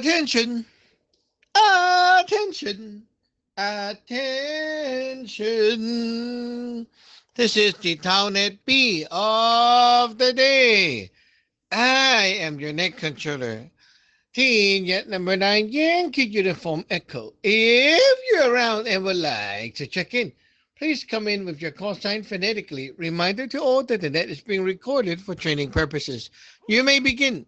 Attention! Attention! Attention! This is the Townnet B of the day. I am your net controller, Teen Jet number 9 Yankee Uniform Echo. If you're around and would like to check in, please come in with your call sign phonetically. Reminder to all that the net is being recorded for training purposes. You may begin.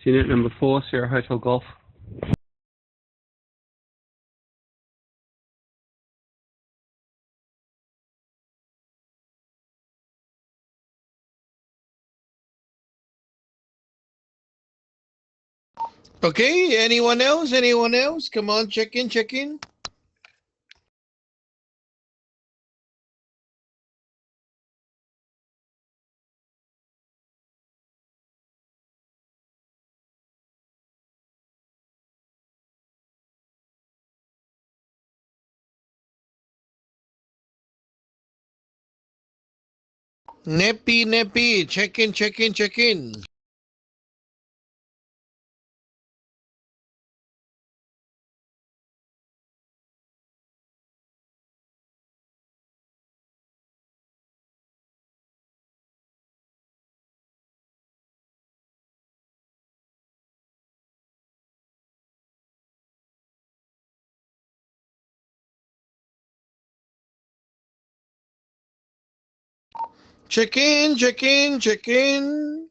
Unit number 4, Sierra Hotel Golf. Okay, anyone else? Anyone else? Come on, check in, check in. Neppy, check in, check in, check in. Check in, check in, check in.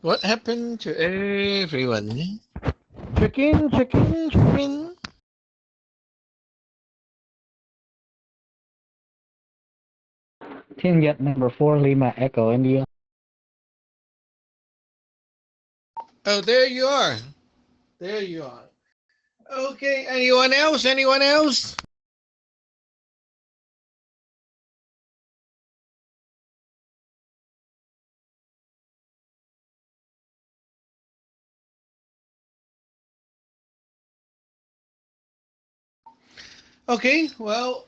What happened to everyone? Check in, check in, check in. Team Jet number 4, Lima Echo India. Oh, there you are. There you are. Okay, anyone else? Anyone else? Okay, well,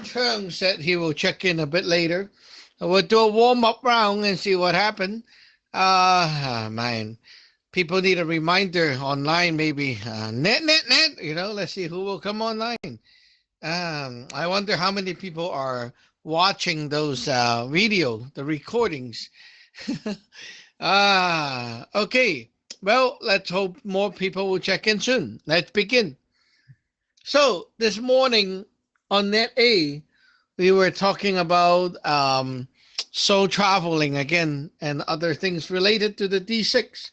Chung said he will check in a bit later. We'll do a warm-up round and see what happened. Man, people need a reminder online, maybe. Net. Let's see who will come online. I wonder how many people are watching those the recordings. Okay. Well, let's hope more people will check in soon. Let's begin. So this morning on Net A, we were talking about soul traveling again and other things related to the D6.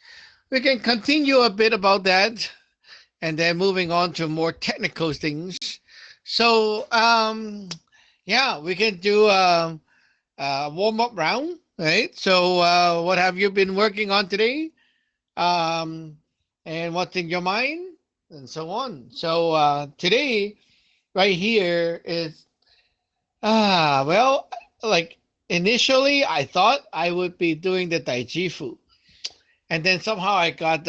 We can continue a bit about that and then moving on to more technical things. So, yeah, we can do a warm-up round, right? So, what have you been working on today? And what's in your mind? And so on. So, today, right here is, well, like initially I thought I would be doing the Taijifu. And then somehow I got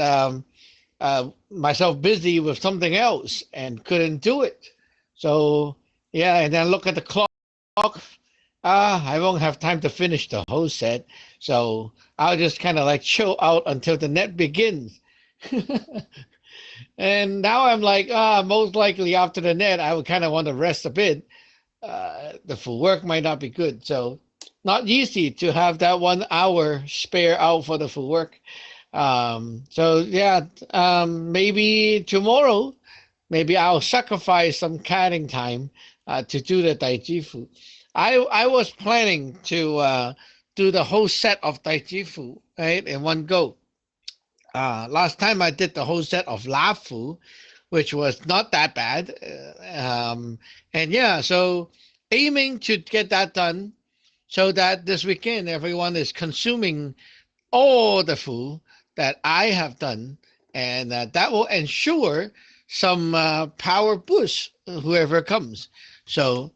myself busy with something else and couldn't do it. So yeah, and then look at the clock. I won't have time to finish the whole set. So I'll just kind of like chill out until the net begins. And now I'm like, most likely after the net, I would kind of want to rest a bit. The full work might not be good. So not easy to have that 1 hour spare out for the full work. So yeah, maybe tomorrow, maybe I'll sacrifice some caddying time to do the Taijifu. I was planning to do the whole set of Taijifu, right, in one go. Last time I did the whole set of Lafu, which was not that bad. And yeah, so aiming to get that done so that this weekend everyone is consuming all the food that I have done, and that will ensure some power boost whoever comes. So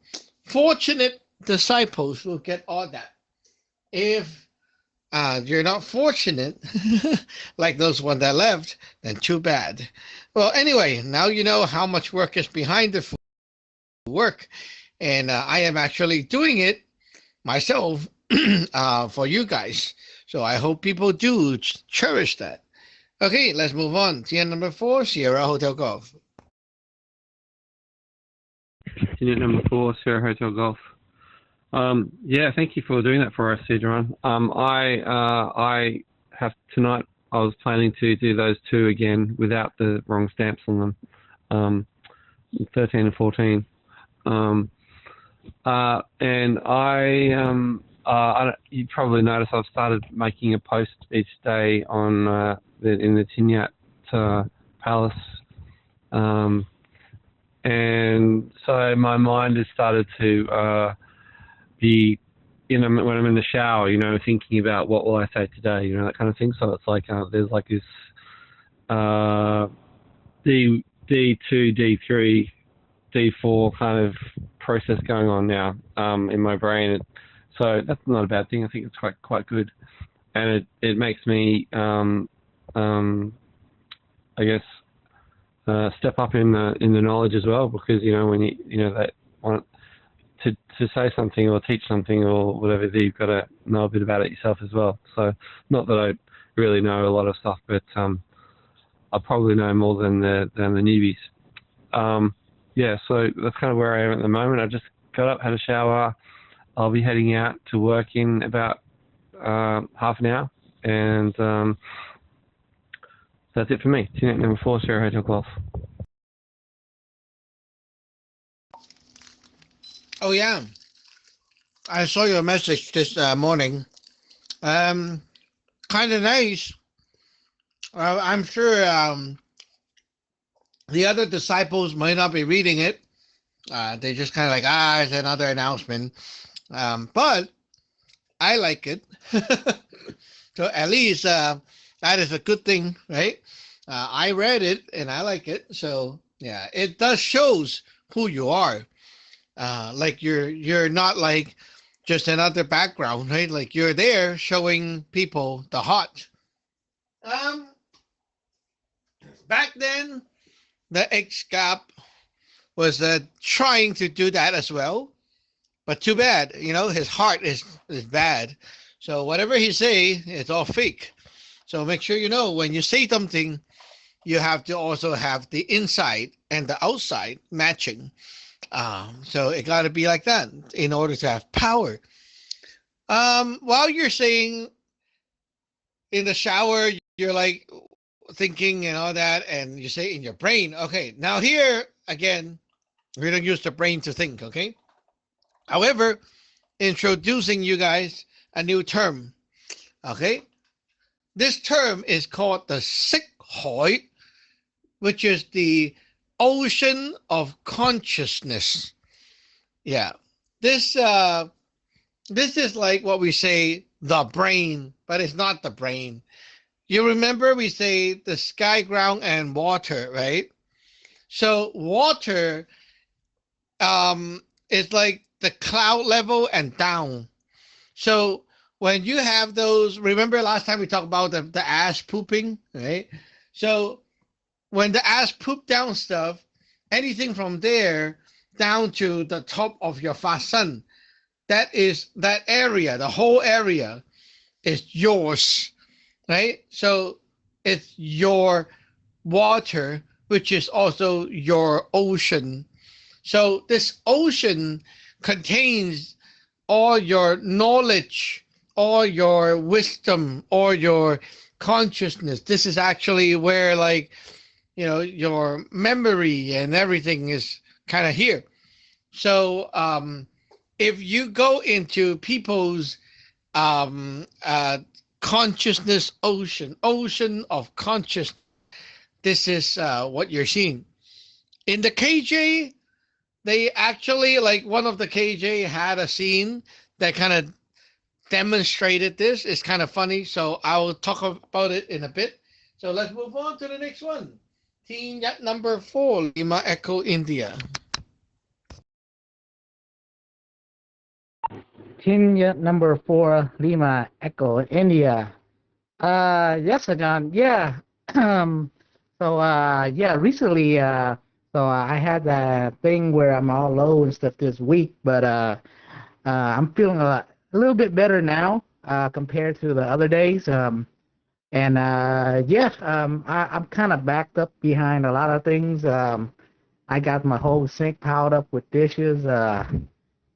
fortunate disciples will get all that. If you're not fortunate, like those one that left, then too bad. Well, anyway, now you know how much work is behind the work, and I am actually doing it myself for you guys. So I hope people do cherish that. Okay, let's move on. TN number 4, Sierra Hotel Golf. Unit number 4, Sierra Hotel Golf. Yeah, thank you for doing that for us, Cedron. I have tonight. I was planning to do those 2 again without the wrong stamps on them, 13 and 14. And you probably noticed I've started making a post each day on in the Tinyat Palace, and so my mind has started to be, when I'm in the shower, thinking about what will I say today, that kind of thing. So it's like there's like this D2, D3, D4 kind of process going on now in my brain. So that's not a bad thing. I think it's quite good, and it makes me I guess step up in the knowledge as well, because when they want to say something or teach something or whatever, you've got to know a bit about it yourself as well. So not that I really know a lot of stuff, but I probably know more than the newbies. Yeah, so that's kind of where I am at the moment. I just got up, had a shower. I'll be heading out to work in about half an hour, and that's it for me. Unit number 4, Sierra Hotel Golf. Oh yeah, I saw your message this morning. Kind of nice. I'm sure the other disciples might not be reading it. They just kind of like, it's another announcement. But I like it. So at least that is a good thing, right? I read it and I like it. So yeah, it does shows who you are. Like you're not like just another background, right? Like you're there showing people the heart. Back then, the ex-Gap was trying to do that as well, but too bad, his heart is bad. So whatever he say, it's all fake. So make sure when you say something, you have to also have the inside and the outside matching. So it got to be like that in order to have power. While you're saying in the shower, you're like thinking and all that, and you say in your brain, okay, now here again, we don't use the brain to think, okay? However, introducing you guys a new term, okay? This term is called the Sikhoi, which is the ocean of consciousness. Yeah, this is like what we say the brain, but it's not the brain. You remember we say the sky, ground, and water, right? So water is like the cloud level and down. So when you have those, remember last time we talked about the ass pooping, right? So when the ass poop down stuff, anything from there down to the top of your fasan, that area, the whole area is yours, right? So it's your water, which is also your ocean. So this ocean contains all your knowledge, all your wisdom, all your consciousness. This is actually where your memory and everything is kind of here. So if you go into people's consciousness ocean of consciousness, this is what you're seeing. In the KJ, they actually, like one of the KJ had a scene that kind of demonstrated this. It's kind of funny, so I'll talk about it in a bit. So let's move on to the next one. Team yacht number 4, Lima Echo India. Kenya number 4 Lima Echo India. Yes, John. Yeah. Um. Yeah. Recently, I had that thing where I'm all low and stuff this week, but I'm feeling a little bit better now, compared to the other days. And yeah. I'm kind of backed up behind a lot of things. I got my whole sink piled up with dishes.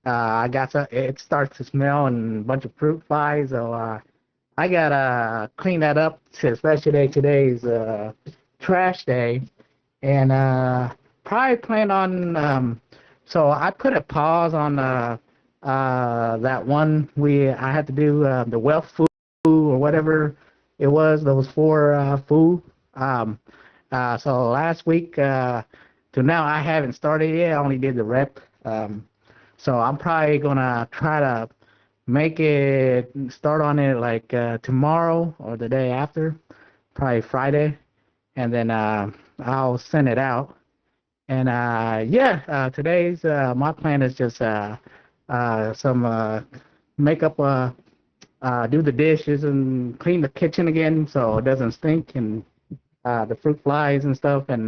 I got it starts to smell and a bunch of fruit flies. So I gotta clean that up, especially today's trash day, and probably plan on. So I put a pause on that one I had to do, the wealth food or whatever it was. Those four food. So last week to now I haven't started yet. I only did the rep. So I'm probably gonna try to make it start on it like tomorrow or the day after, probably Friday, and then I'll send it out. And yeah, today's my plan is just some makeup, do the dishes and clean the kitchen again so it doesn't stink, and the fruit flies and stuff. And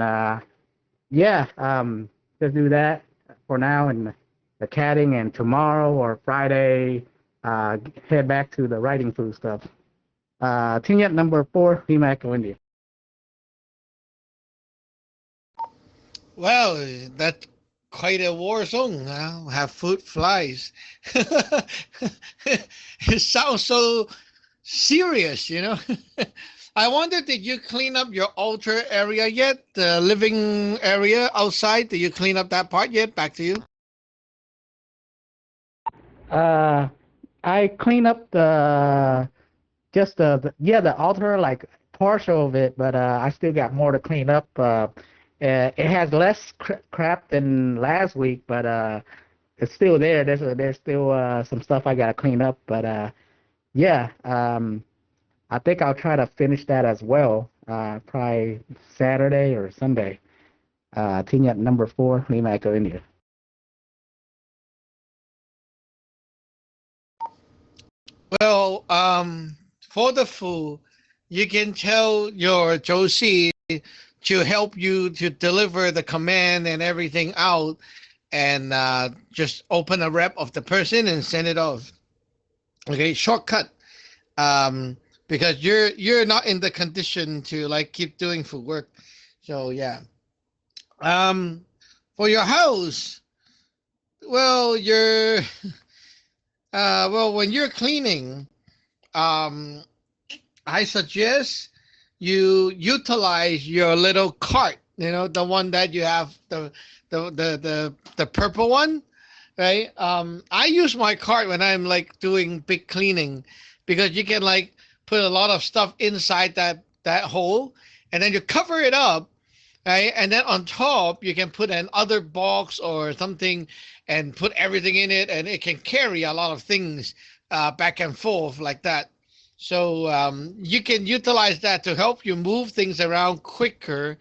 yeah, just do that for now, and the catting, and tomorrow or Friday, head back to the writing food stuff. Tingnet number 4, Lima Echo India. Well, that's quite a war zone. Have fruit flies. It sounds so serious, you know. I wonder, did you clean up your altar area yet? The living area outside, did you clean up that part yet? Back to you. I clean up just the altar, like partial of it, but I still got more to clean up. It has less crap than last week, but it's still there. There's still some stuff I gotta clean up, but yeah, I think I'll try to finish that as well. Probably Saturday or Sunday. Tingnet number 4, Lima Echo India. Well, for the food, you can tell your Josie to help you to deliver the command and everything out, and just open a rep of the person and send it off. Okay, shortcut. Because you're not in the condition to like keep doing food work. So yeah. For your house, well, you're well, when you're cleaning, I suggest you utilize your little cart, you know, the one that you have, the purple one, right? I use my cart when I'm like doing big cleaning, because you can like put a lot of stuff inside that hole, and then you cover it up, right? And then on top you can put an other box or something and put everything in it, and it can carry a lot of things back and forth like that. So you can utilize that to help you move things around quicker.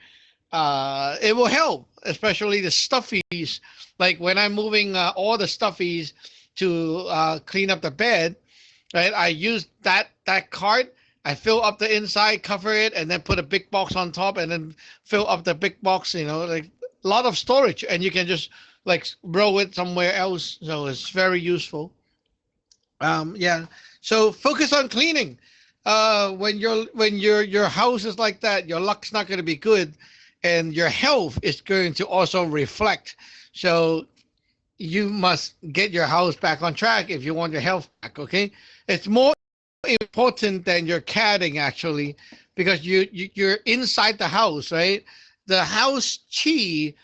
It will help, especially the stuffies. Like when I'm moving all the stuffies to clean up the bed, right? I use that cart. I fill up the inside, cover it, and then put a big box on top, and then fill up the big box. You know, like a lot of storage, and you can just like roll it somewhere else. So it's very useful. Yeah. So focus on cleaning. When your house is like that, your luck's not going to be good, and your health is going to also reflect. So you must get your house back on track if you want your health back. Okay, it's more important than your catting actually, because you're inside the house, right? The house chi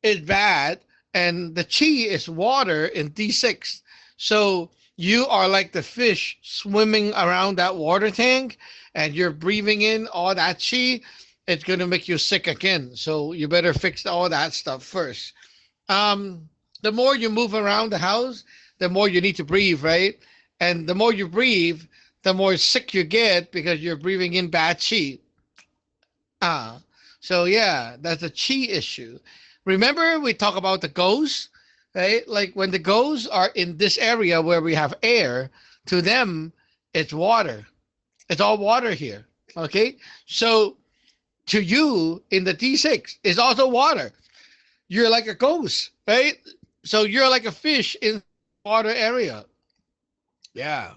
is bad, and the chi is water in D6. So you are like the fish swimming around that water tank, and you're breathing in all that chi. It's going to make you sick again. So you better fix all that stuff first. The more you move around the house, the more you need to breathe, right? And the more you breathe, the more sick you get, because you're breathing in bad chi. So yeah, that's a chi issue. Remember we talk about the ghosts? right? Like when the ghosts are in this area where we have air, to them, it's water. It's all water here. Okay. So to you in the T6 is also water. You're like a ghost, right? So you're like a fish in water area. Yeah.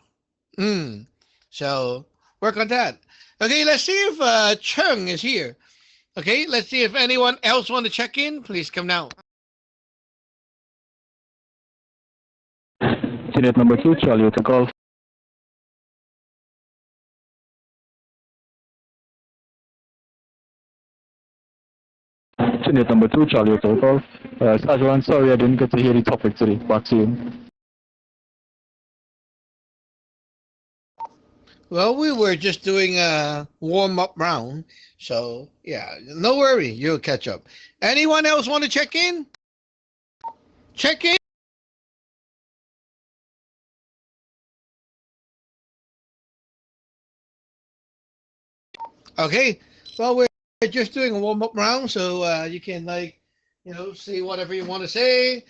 Mm. So work on that. Okay, let's see if Chung is here. Okay, let's see if anyone else want to check in. Please come now. Unit number 2, Charlie Hotel Golf. Unit number 2, Charlie Hotel Golf. Sergeant, sorry I didn't get to hear the topic today. Back to you. Well, we were just doing a warm up round. So, yeah, no worry. You'll catch up. Anyone else want to check in? Check in. Okay. Well, we're just doing a warm up round. So you can, like, say whatever you want to say,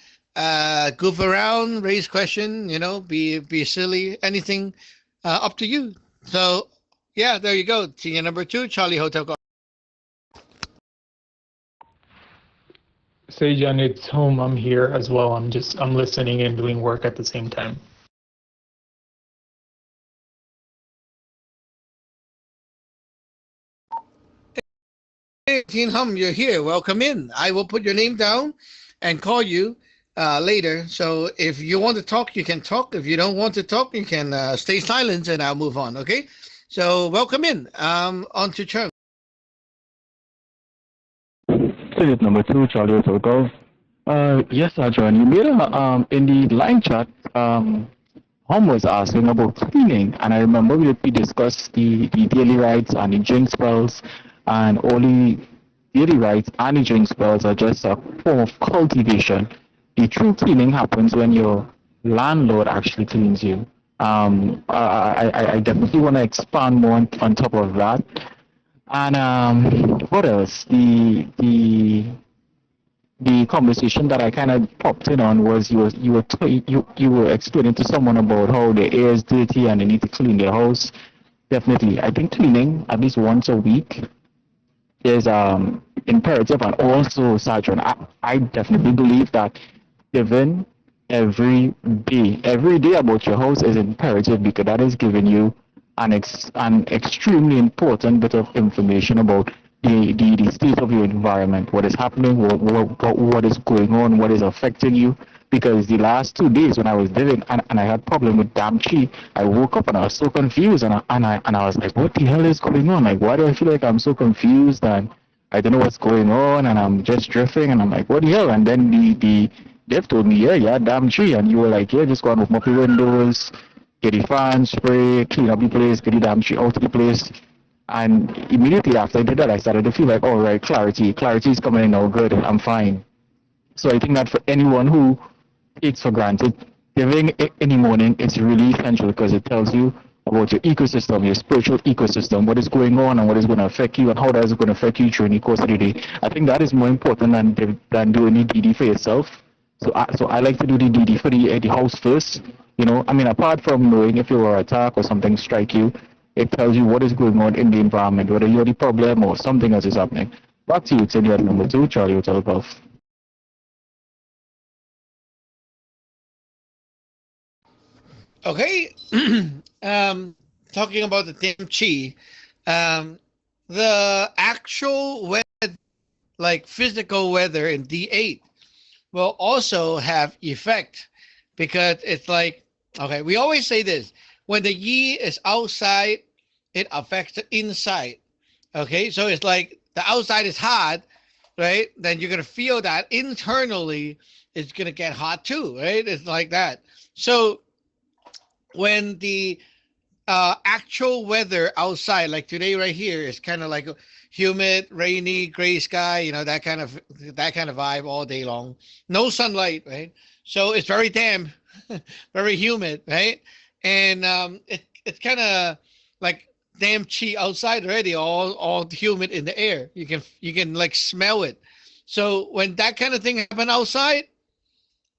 goof around, raise question, be silly, anything up to you. So, yeah, there you go. Senior number 2, Charlie Hotel Golf. Sejan, it's home. I'm here as well. I'm listening and doing work at the same time. Hey, Teen Hum, you're here. Welcome in. I will put your name down and call you later. So if you want to talk, you can talk. If you don't want to talk, you can stay silent and I'll move on. Okay? So welcome in. On to Chung. Unit number 2, Charlie Hotel Golf. Yes, Sergeant, you made a, in the line chat, Hom was asking about cleaning, and I remember we discussed the daily rights and the drink spells, and only daily rights and the drink spells are just a form of cultivation. The true cleaning happens when your landlord actually cleans you. I definitely want to expand more on top of that. And what else? The conversation that I kind of popped in on was you were explaining to someone about how the air is dirty and they need to clean their house. Definitely, I think cleaning at least once a week is imperative, and also, Sergeant, I definitely believe that even every day about your house is imperative, because that is giving you an extremely important bit of information about the state of your environment, what is happening, what is going on, what is affecting you. Because the last 2 days when I was living and I had problem with damn chi, I woke up and I was so confused, and I was like, what the hell is going on? Like, why do I feel like I'm so confused and I don't know what's going on, and I'm just drifting, and I'm like, what the hell? And then the dev told me, yeah, damn chi, and you were like, yeah, just go and open up your windows, get the fan spray, clean up the place, get the damn chi out of the place. And immediately after I did that, I started to feel like, all right, clarity is coming in now, good, I'm fine. So I think that for anyone who takes for granted living in the morning, it's really essential, because it tells you about your ecosystem, your spiritual ecosystem, what is going on and what is going to affect you and how that is going to affect you during the course of the day. I think that is more important than doing the DD for yourself. So I like to do the DD for the house first. I mean, apart from knowing if you were attacked or something strike you, it tells you what is going on in the environment, whether you're the problem or something else is happening. Back to you, Senior number 2, Charlie Hotel Golf. Okay. Talking about the damn chi, the actual weather, like physical weather in D8, will also have effect, because it's like, okay, we always say this: when the yi is outside, it affects the inside. Okay, so it's like the outside is hot, right? Then you're gonna feel that internally it's gonna get hot too, right? It's like that. So when the actual weather outside, like today right here, is kind of like humid, rainy, gray sky, that kind of vibe all day long. No sunlight, right? So it's very damp, very humid, right? And it's kind of like damn chi outside already, all humid in the air. You can like smell it. So when that kind of thing happen outside,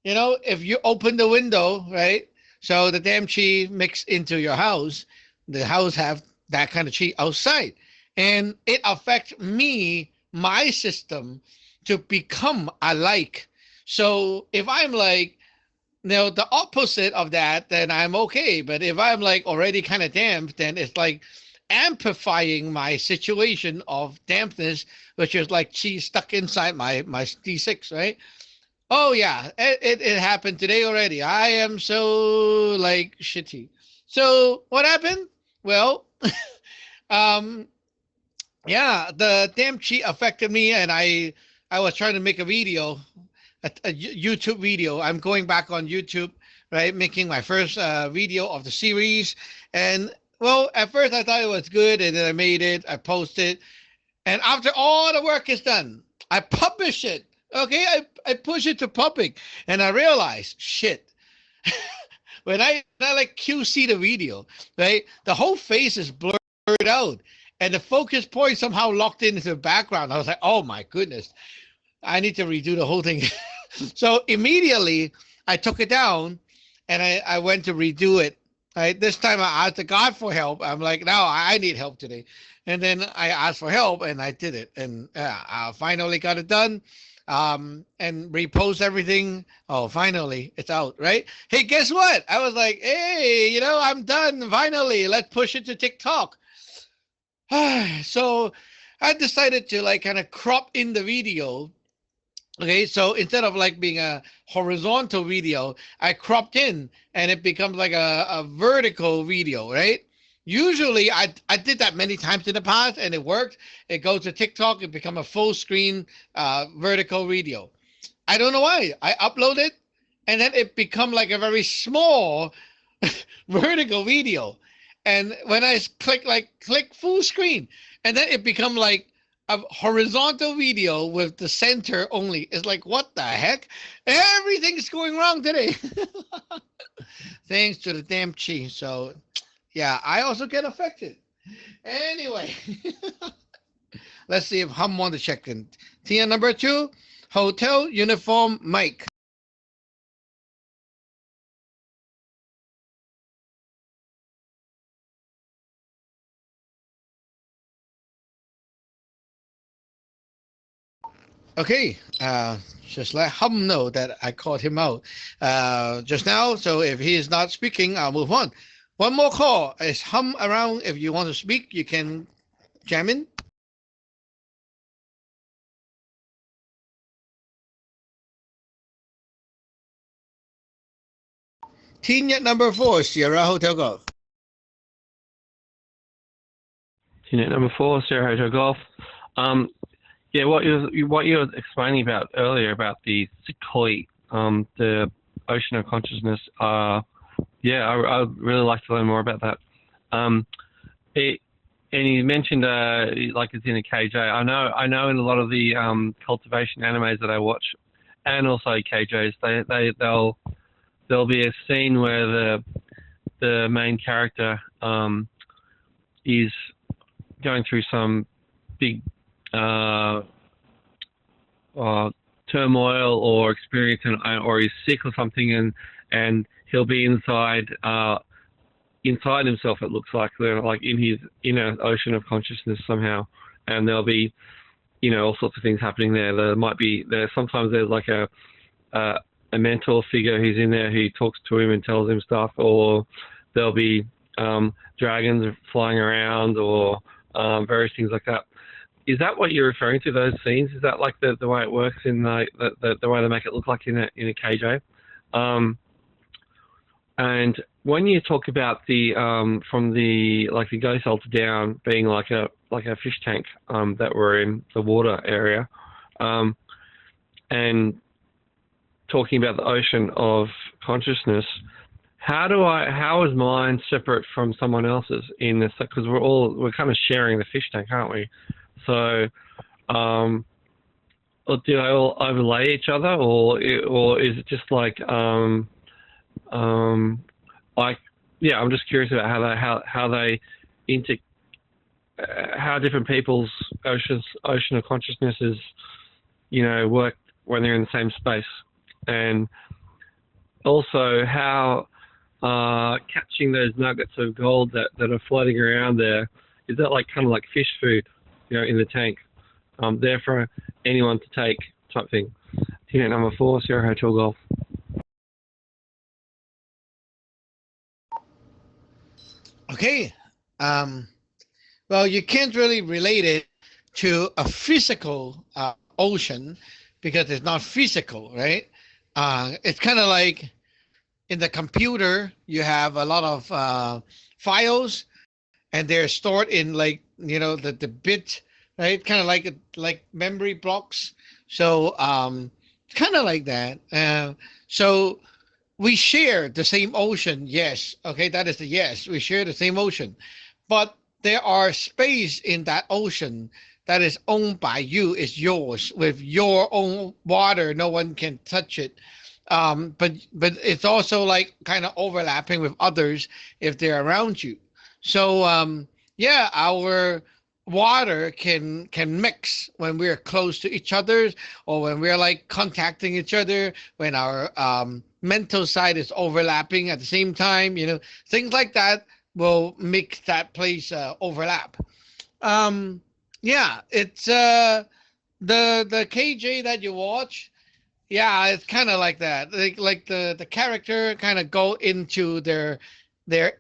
you know, if you open the window, right? So the damn chi mix into your house, the house have that kind of chi outside, and it affects me, my system, to become alike. So if I'm like, you know, the opposite of that, then I'm okay. But if I'm like already kind of damp, then it's like amplifying my situation of dampness, which is like chi stuck inside my D6, right? Oh yeah, it happened today already. I am so like shitty. So what happened? Well, um, yeah, the damn cheat affected me, and I was trying to make a video, a YouTube video. I'm going back on YouTube, right, making my first video of the series, and well, at first I thought it was good, and then I made it, I posted, and after all the work is done, I publish it. Okay, I push it to public, and I realized, shit. When I like QC the video, right, the whole face is blurred out, and the focus point somehow locked into the background. I was like, oh my goodness, I need to redo the whole thing. So immediately I took it down, and I went to redo it. Right, this time I asked God for help. I'm like, no, I need help today. And then I asked for help, and I did it, and I finally got it done, and repost everything. Oh, finally it's out, right? Hey, guess what? I was like, hey, you know, I'm done finally. Let's push it to TikTok. So I decided to like kind of crop in the video. Okay, so instead of like being a horizontal video, I cropped in, and it becomes like a vertical video, right? Usually I did that many times in the past, and it worked. It goes to TikTok, it become a full screen vertical video. I don't know why. I upload it, and then it become like a very small vertical video. And when I click full screen, and then it become like a horizontal video with the center only. It's like, what the heck? Everything's going wrong today. Thanks to the damn chi. So yeah, I also get affected. Anyway, let's see if Hum want to check in. Tier number 2, Hotel Uniform Mike. Okay, just let Hum know that I called him out just now. So if he is not speaking, I'll move on. One more call. Is Hum around? If you want to speak, you can jam in. Team yet number 4, Sierra Hotel Golf. Unit number 4, Sierra Hotel Golf. Yeah, what you were explaining about earlier about the Sequoia, the ocean of consciousness. Yeah, I'd really like to learn more about that. And you mentioned like it's in a KJ. I know in a lot of the cultivation animes that I watch, and also KJs, there'll be a scene where the main character is going through some big turmoil or experience, or he's sick or something, and he'll be inside himself. It looks like they're like in his inner ocean of consciousness somehow, and there'll be, you know, all sorts of things happening there. Sometimes there's like a mentor figure who's in there who talks to him and tells him stuff, or there'll be dragons flying around, or various things like that. Is that what you're referring to, those scenes? Is that like the way it works in the way they make it look like in a KJ? And when you talk about the from the like the ghost altar down being like a fish tank that were in the water area, and talking about the ocean of consciousness, how is mine separate from someone else's in this? Because we're kind of sharing the fish tank, aren't we? So, do they all overlay each other, or is it just like I'm just curious about how different people's ocean of consciousnesses, you know, work when they're in the same space, and also how catching those nuggets of gold that are floating around there, is that like kind of like fish food, in the tank, there for anyone to take type thing. Unit number 4, Sierra Hotel Golf. Okay. Well, you can't really relate it to a physical ocean because it's not physical, right? It's kind of like in the computer, you have a lot of files, and they're stored in like the bit, right? Kind of like memory blocks. So kind of like that. So we share the same ocean. Yes. Okay, that is the yes. We share the same ocean, but there are space in that ocean that is owned by you. It's yours with your own water. No one can touch it. But it's also like kind of overlapping with others if they're around you. So yeah, our water can mix when we're close to each other, or when we're like contacting each other, when our mental side is overlapping at the same time, things like that will make that place overlap. Yeah, it's the KJ that you watch. Yeah, it's kind of like that. Like the character kind of go into their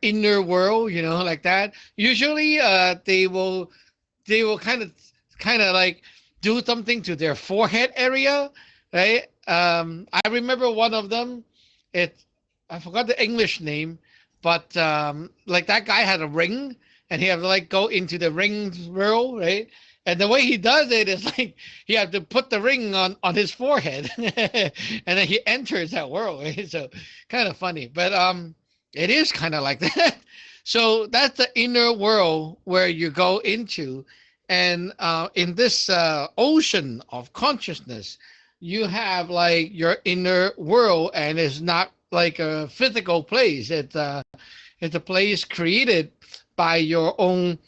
inner world, like that. Usually, they will kind of like do something to their forehead area, right? I remember one of them. I forgot the English name, but like that guy had a ring, and he had to like go into the ring world, right? And the way he does it is like he had to put the ring on his forehead, and then he enters that world. Right? So kind of funny, but it is kind of like that. So that's the inner world where you go into, and in this ocean of consciousness, you have like your inner world, and it's not like a physical place. It's a place created by your own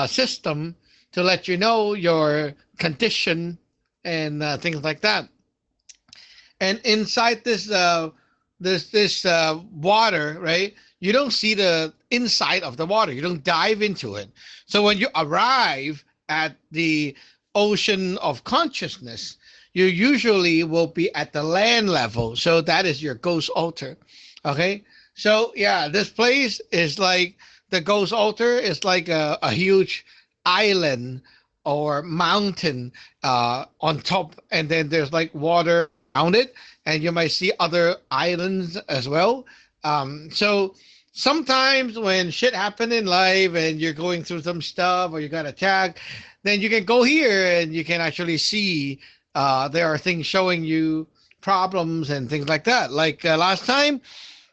system to let you know your condition and things like that. And inside this water, right? You don't see the inside of the water. You don't dive into it. So when you arrive at the ocean of consciousness, you usually will be at the land level. So that is your ghost altar. Okay. So yeah, this place is like the ghost altar is like a huge island or mountain on top, and then there's like water around it, and you might see other islands as well. So sometimes when shit happen in life and you're going through some stuff or you got attacked, then you can go here and you can actually see there are things showing you problems and things like that. Like last time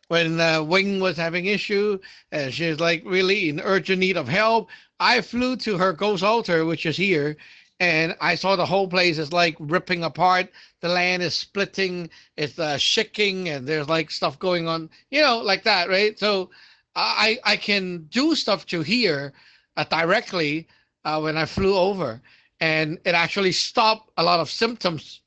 when Wing was having issue and she's like really in urgent need of help, I flew to her ghost altar, which is here, and I saw the whole place is like ripping apart. The land is splitting, it's shaking, and there's like stuff going on, like that, right? So I can do stuff to here directly when I flew over, and it actually stopped a lot of symptoms.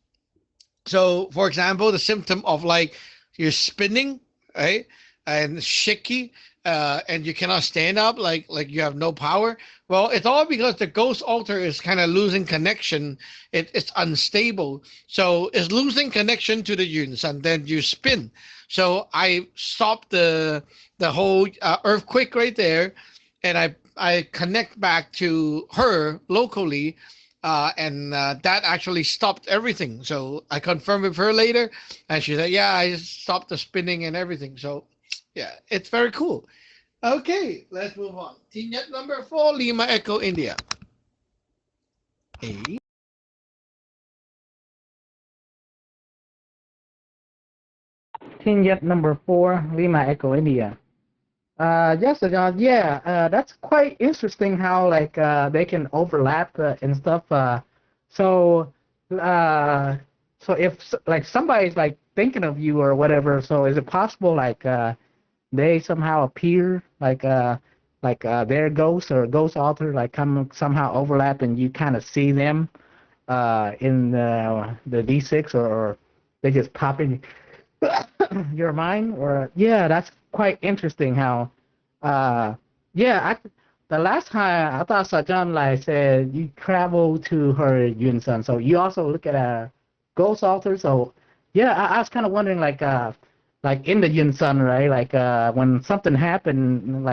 So, for example, the symptom of like you're spinning, right, and shaky, and you cannot stand up, like you have no power. Well, it's all because the ghost altar is kind of losing connection. It's unstable, so it's losing connection to the Yun, and then you spin. So I stopped the whole earthquake right there, and I connect back to her locally, and that actually stopped everything. So I confirmed with her later, and she said, "Yeah, I stopped the spinning and everything." So yeah, it's very cool. Okay, let's move on. Team Yet number 4, Lima Echo India. A. Team Jet number 4, Lima Echo India. Yes, John. Yeah, that's quite interesting how like they can overlap and stuff. So, so if like somebody's like thinking of you or whatever, so is it possible like they somehow appear like their ghost or ghost alter like come somehow overlap and you kind of see them in the D6 or they just pop in Your mind, or yeah, that's quite interesting. How, uh, yeah, the last time I thought Sajan like said you travel to her Yun Sun, so you also look at a ghost altar. So yeah, I was kind of wondering like in the Yun Sun, right? Like when something happened,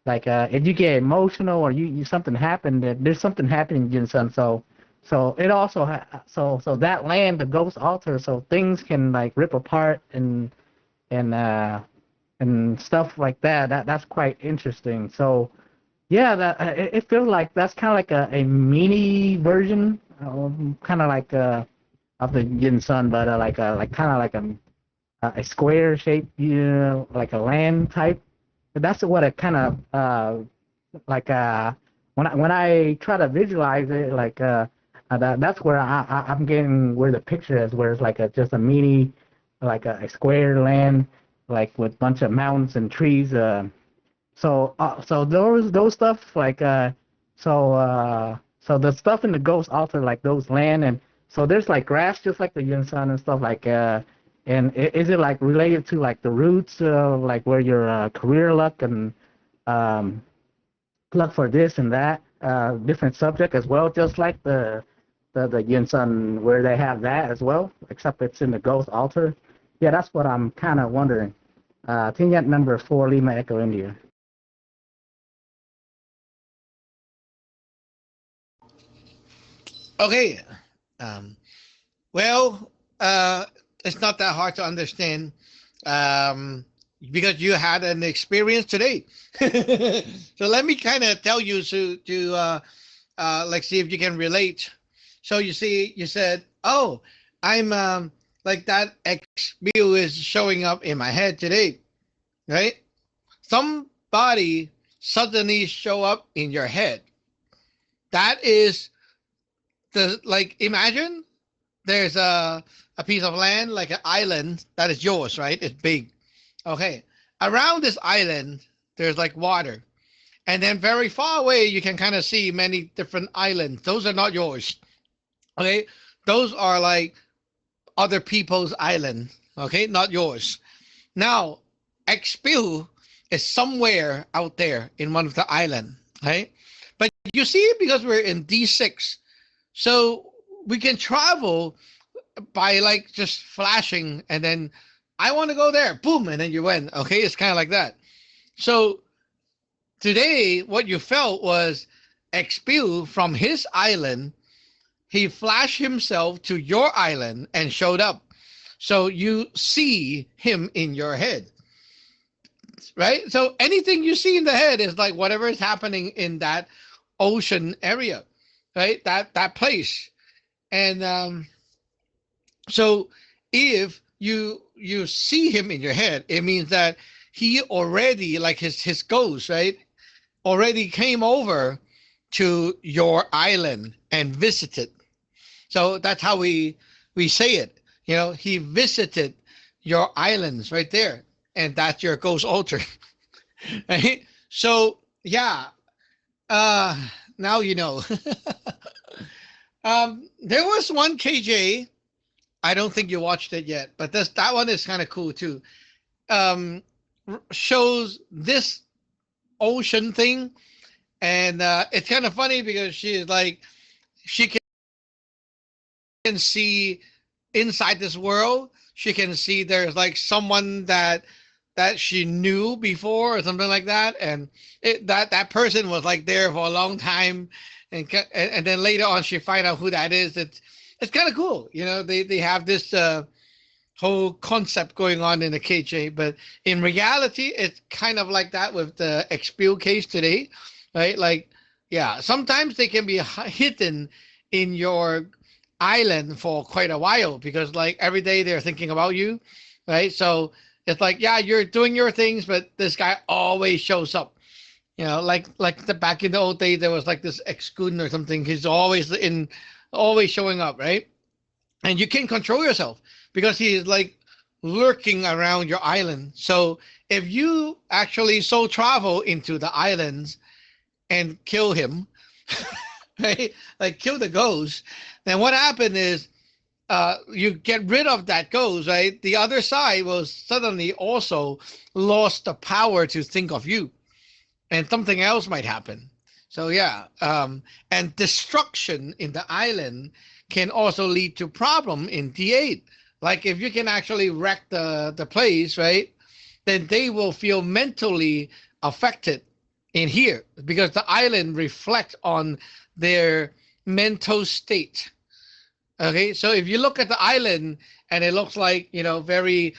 if you get emotional or you something happened, there's something happening in Yun Sun. So it also so that land, the ghost altar, so things can like rip apart and uh and stuff like that. That's quite interesting. So yeah, that it feels like that's kind of like a mini version, kind of like of the Yin Sun, but like kind of like a square shape, like a land type. That's what it kind of like when I try to visualize it, like that's where I'm getting where the picture is, where it's like just a mini, like a square land, like with bunch of mountains and trees. So those stuff like so the stuff in the ghost altar, like those land, and so there's like grass just like the Yin Sun and stuff like and is it like related to like the roots, like where your career luck and um look for this and that, different subject as well, just like the Yin Sun where they have that as well, except it's in the Ghost Altar. Yeah, that's what I'm kind of wondering. Tingyan number 4, Lima Echo India. Okay. Um, well, it's not that hard to understand, um, because you had an experience today. So let me kind of tell you to like see if you can relate. So you see, you said, "Oh, I'm like that X view is showing up in my head today, right?" Somebody suddenly show up in your head. That is the like imagine there's a piece of land like an island that is yours, right? It's big. Okay. Around this island, there's like water. And then very far away, you can kind of see many different islands. Those are not yours. Okay. Those are like other people's island. Okay. Not yours. Now, Expiu is somewhere out there in one of the island. Okay. But you see, because we're in D6, so we can travel by like just flashing and then I want to go there, boom, and then you went. Okay, it's kind of like that. So today, what you felt was Expiu from his island. He flashed himself to your island and showed up. So you see him in your head, right? So anything you see in the head is like whatever is happening in that ocean area, right? That place. And so if you see him in your head, it means that he already like his ghost, right? Already came over to your island and visited. So that's how we say it. You know, he visited your islands right there, and that's your ghost altar, right? So yeah, uh, now you know. There was one KJ. I don't think you watched it yet, but that one is kind of cool too. Um, Shows this ocean thing, and it's kind of funny because she's like she can see inside this world. She can see there's like someone that she knew before or something like that, and that person was like there for a long time, and then later on she find out who that is. It's kind of cool, you know. They have this whole concept going on in the KJ, but in reality, it's kind of like that with the Expiu case today, right? Like, yeah, sometimes they can be hidden in your island for quite a while because like every day they're thinking about you, right? So it's like, yeah, you're doing your things, but this guy always shows up. You know, like the back in the old days, there was like this ex-Gun or something. He's always showing up, right? And you can control yourself because he's like lurking around your island. So if you actually so travel into the islands and kill him, right? Like kill the ghost, then what happened is you get rid of that ghost, right? The other side will suddenly also lost the power to think of you, and something else might happen. So yeah, and destruction in the island can also lead to problem in D8. Like if you can actually wreck the place, right? Then they will feel mentally affected in here because the island reflects on their mental state. Okay, so if you look at the island and it looks like, very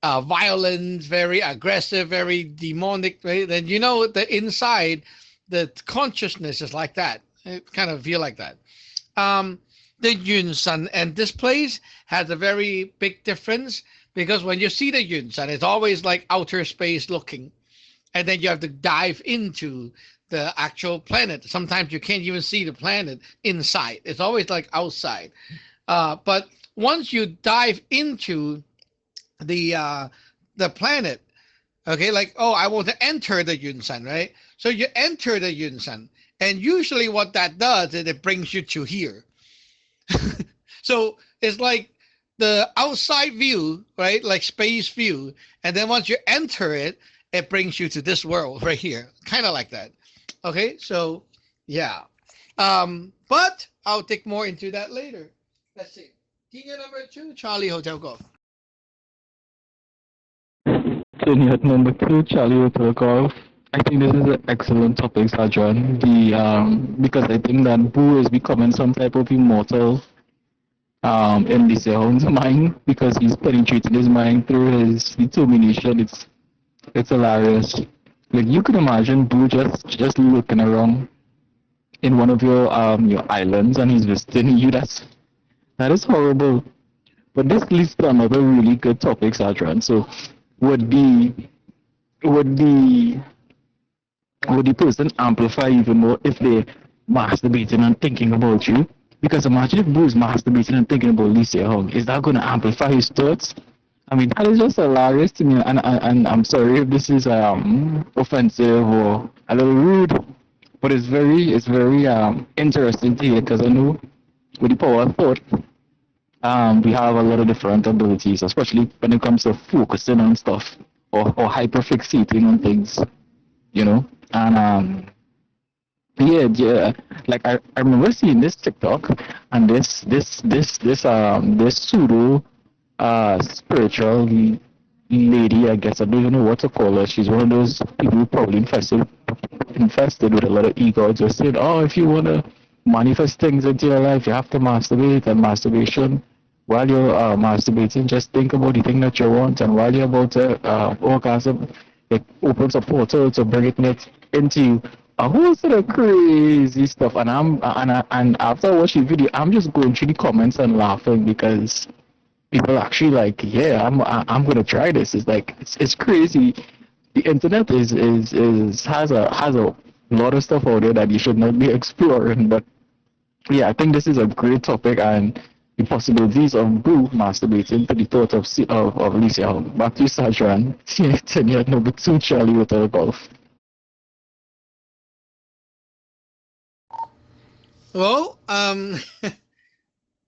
violent, very aggressive, very demonic, right? Then you know the inside, the consciousness is like that. It kind of feel like that. The Yun Sun and this place has a very big difference because when you see the Yun Sun, it's always like outer space looking, and then you have to dive into the actual planet. Sometimes you can't even see the planet inside. It's always like outside. But once you dive into the planet, okay, like, oh, I want to enter the Yun Sun, right? So you enter the Yun Sun, and usually what that does is it brings you to here. So it's like the outside view, right? Like space view. And then once you enter it, it brings you to this world right here. Kind of like that. Okay, so yeah. But I'll dig more into that later. Let's see. Senior number 2, Charlie Hotel Golf. Senior number 2, Charlie Hotel Golf. I think this is an excellent topic, Sajwan. Because I think that Boo is becoming some type of immortal in Lee Se-hong's mind because he's penetrating his mind through his determination. It's hilarious. Like you could imagine Boo just looking around in one of your islands and he's visiting you. That is horrible. But this leads to another really good topic, Sajwan. So would the person amplify even more if they're masturbating and thinking about you? Because imagine if Boo is masturbating and thinking about Lee Se-hong. Is that going to amplify his thoughts? I mean, that is just hilarious to me. And I'm sorry if this is offensive or a little rude, but it's very interesting to hear because I know with the power of thought, we have a lot of different abilities, especially when it comes to focusing on stuff or hyperfixating on things, And yeah. Like I remember seeing this TikTok and this pseudo spiritual lady, I guess I don't even know what to call her. She's one of those people who probably infested with a lot of ego, just said, oh, if you wanna manifest things into your life, you have to masturbate, and masturbation, while you're masturbating, just think about the thing that you want, and while you're about to orgasm, it opens a portal to bring it into you. A whole set of crazy stuff, and and after watching the video, I'm just going through the comments and laughing because people actually like, yeah, I'm gonna try this. It's like it's crazy. The internet has a lot of stuff out there that you should not be exploring. But yeah, I think this is a great topic and the possibilities of Boo masturbating to the thought of Lee Se-hong. Back to you, Sajwan. Senior number 2, Charlie Hotel Golf. Well,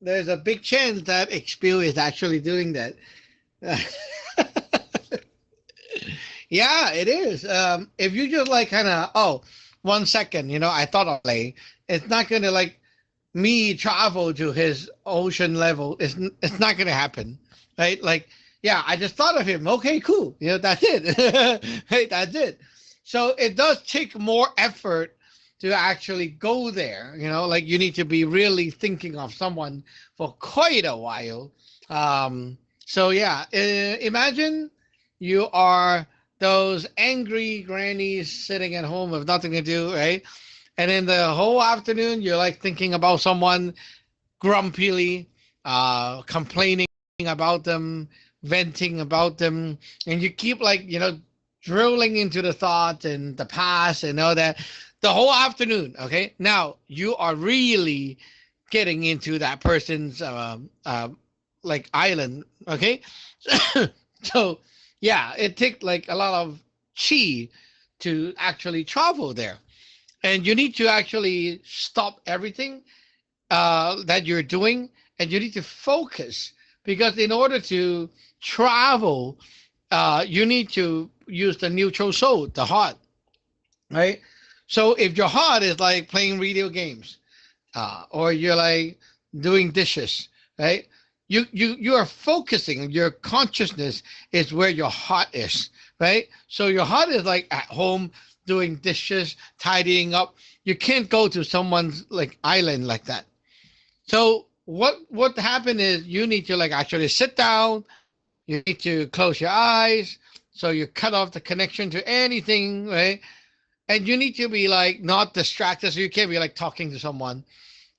there's a big chance that XPO is actually doing that. Yeah, it is. If you just like kind of, 1 second, I thought of like, it's not going to like me travel to his ocean level. It's not going to happen, right? Like, yeah, I just thought of him. Okay, cool. That's it. Hey, that's it. So it does take more effort to actually go there, like you need to be really thinking of someone for quite a while. So yeah, imagine you are those angry grannies sitting at home with nothing to do, right? And in the whole afternoon, you're like thinking about someone grumpily, complaining about them, venting about them, and you keep like, drilling into the thoughts and the past and all that. The whole afternoon, okay? Now, you are really getting into that person's like island, okay? So, yeah, it takes like a lot of chi to actually travel there. And you need to actually stop everything that you're doing and you need to focus, because in order to travel, you need to use the neutral soul, the heart, right? So if your heart is like playing video games, or you're like doing dishes, right? You are focusing. Your consciousness is where your heart is, right? So your heart is like at home doing dishes, tidying up. You can't go to someone's like island like that. So what happened is you need to like actually sit down. You need to close your eyes. So you cut off the connection to anything, right? And you need to be like not distracted. So you can't be like talking to someone.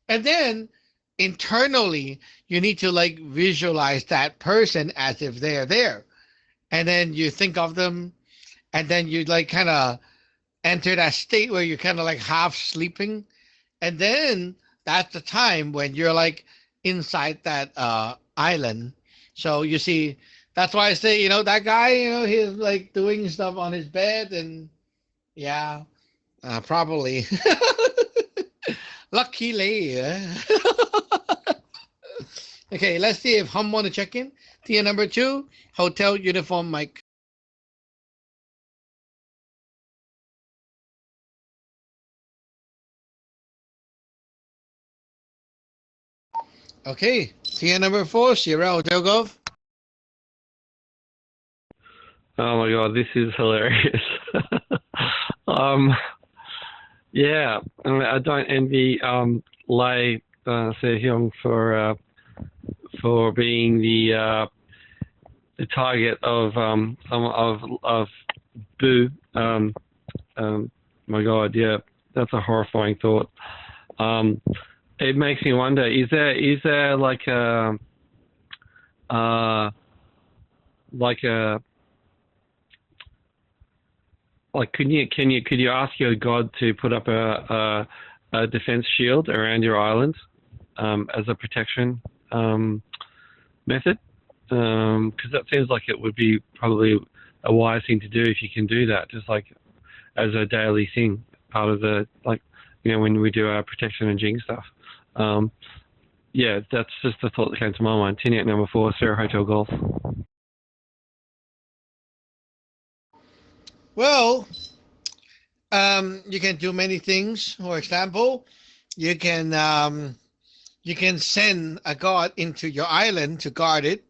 And then internally, you need to like visualize that person as if they're there. And then you think of them, and then you like kind of enter that state where you're kind of like half sleeping. And then that's the time when you're like inside that island. So you see, that's why I say, that guy, he's like doing stuff on his bed, and yeah, probably. Luckily. Okay, let's see if Hum want to check in. Tier number 2, Hotel Uniform Mike. Okay, tier number 4, Sierra Hotel Golf. Oh my God, this is hilarious. Yeah, I don't envy Lei Se-hyung for being the target of some of Boo. My God, yeah, that's a horrifying thought. It makes me wonder: is there like a could you ask your God to put up a defense shield around your island as a protection method? Because that seems like it would be probably a wise thing to do if you can do that, just like as a daily thing, part of the when we do our protection and jing stuff. Yeah, that's just the thought that came to my mind. Tiniac number 4, Sierra Hotel Golf. Well, you can do many things. For example, you can send a guard into your island to guard it.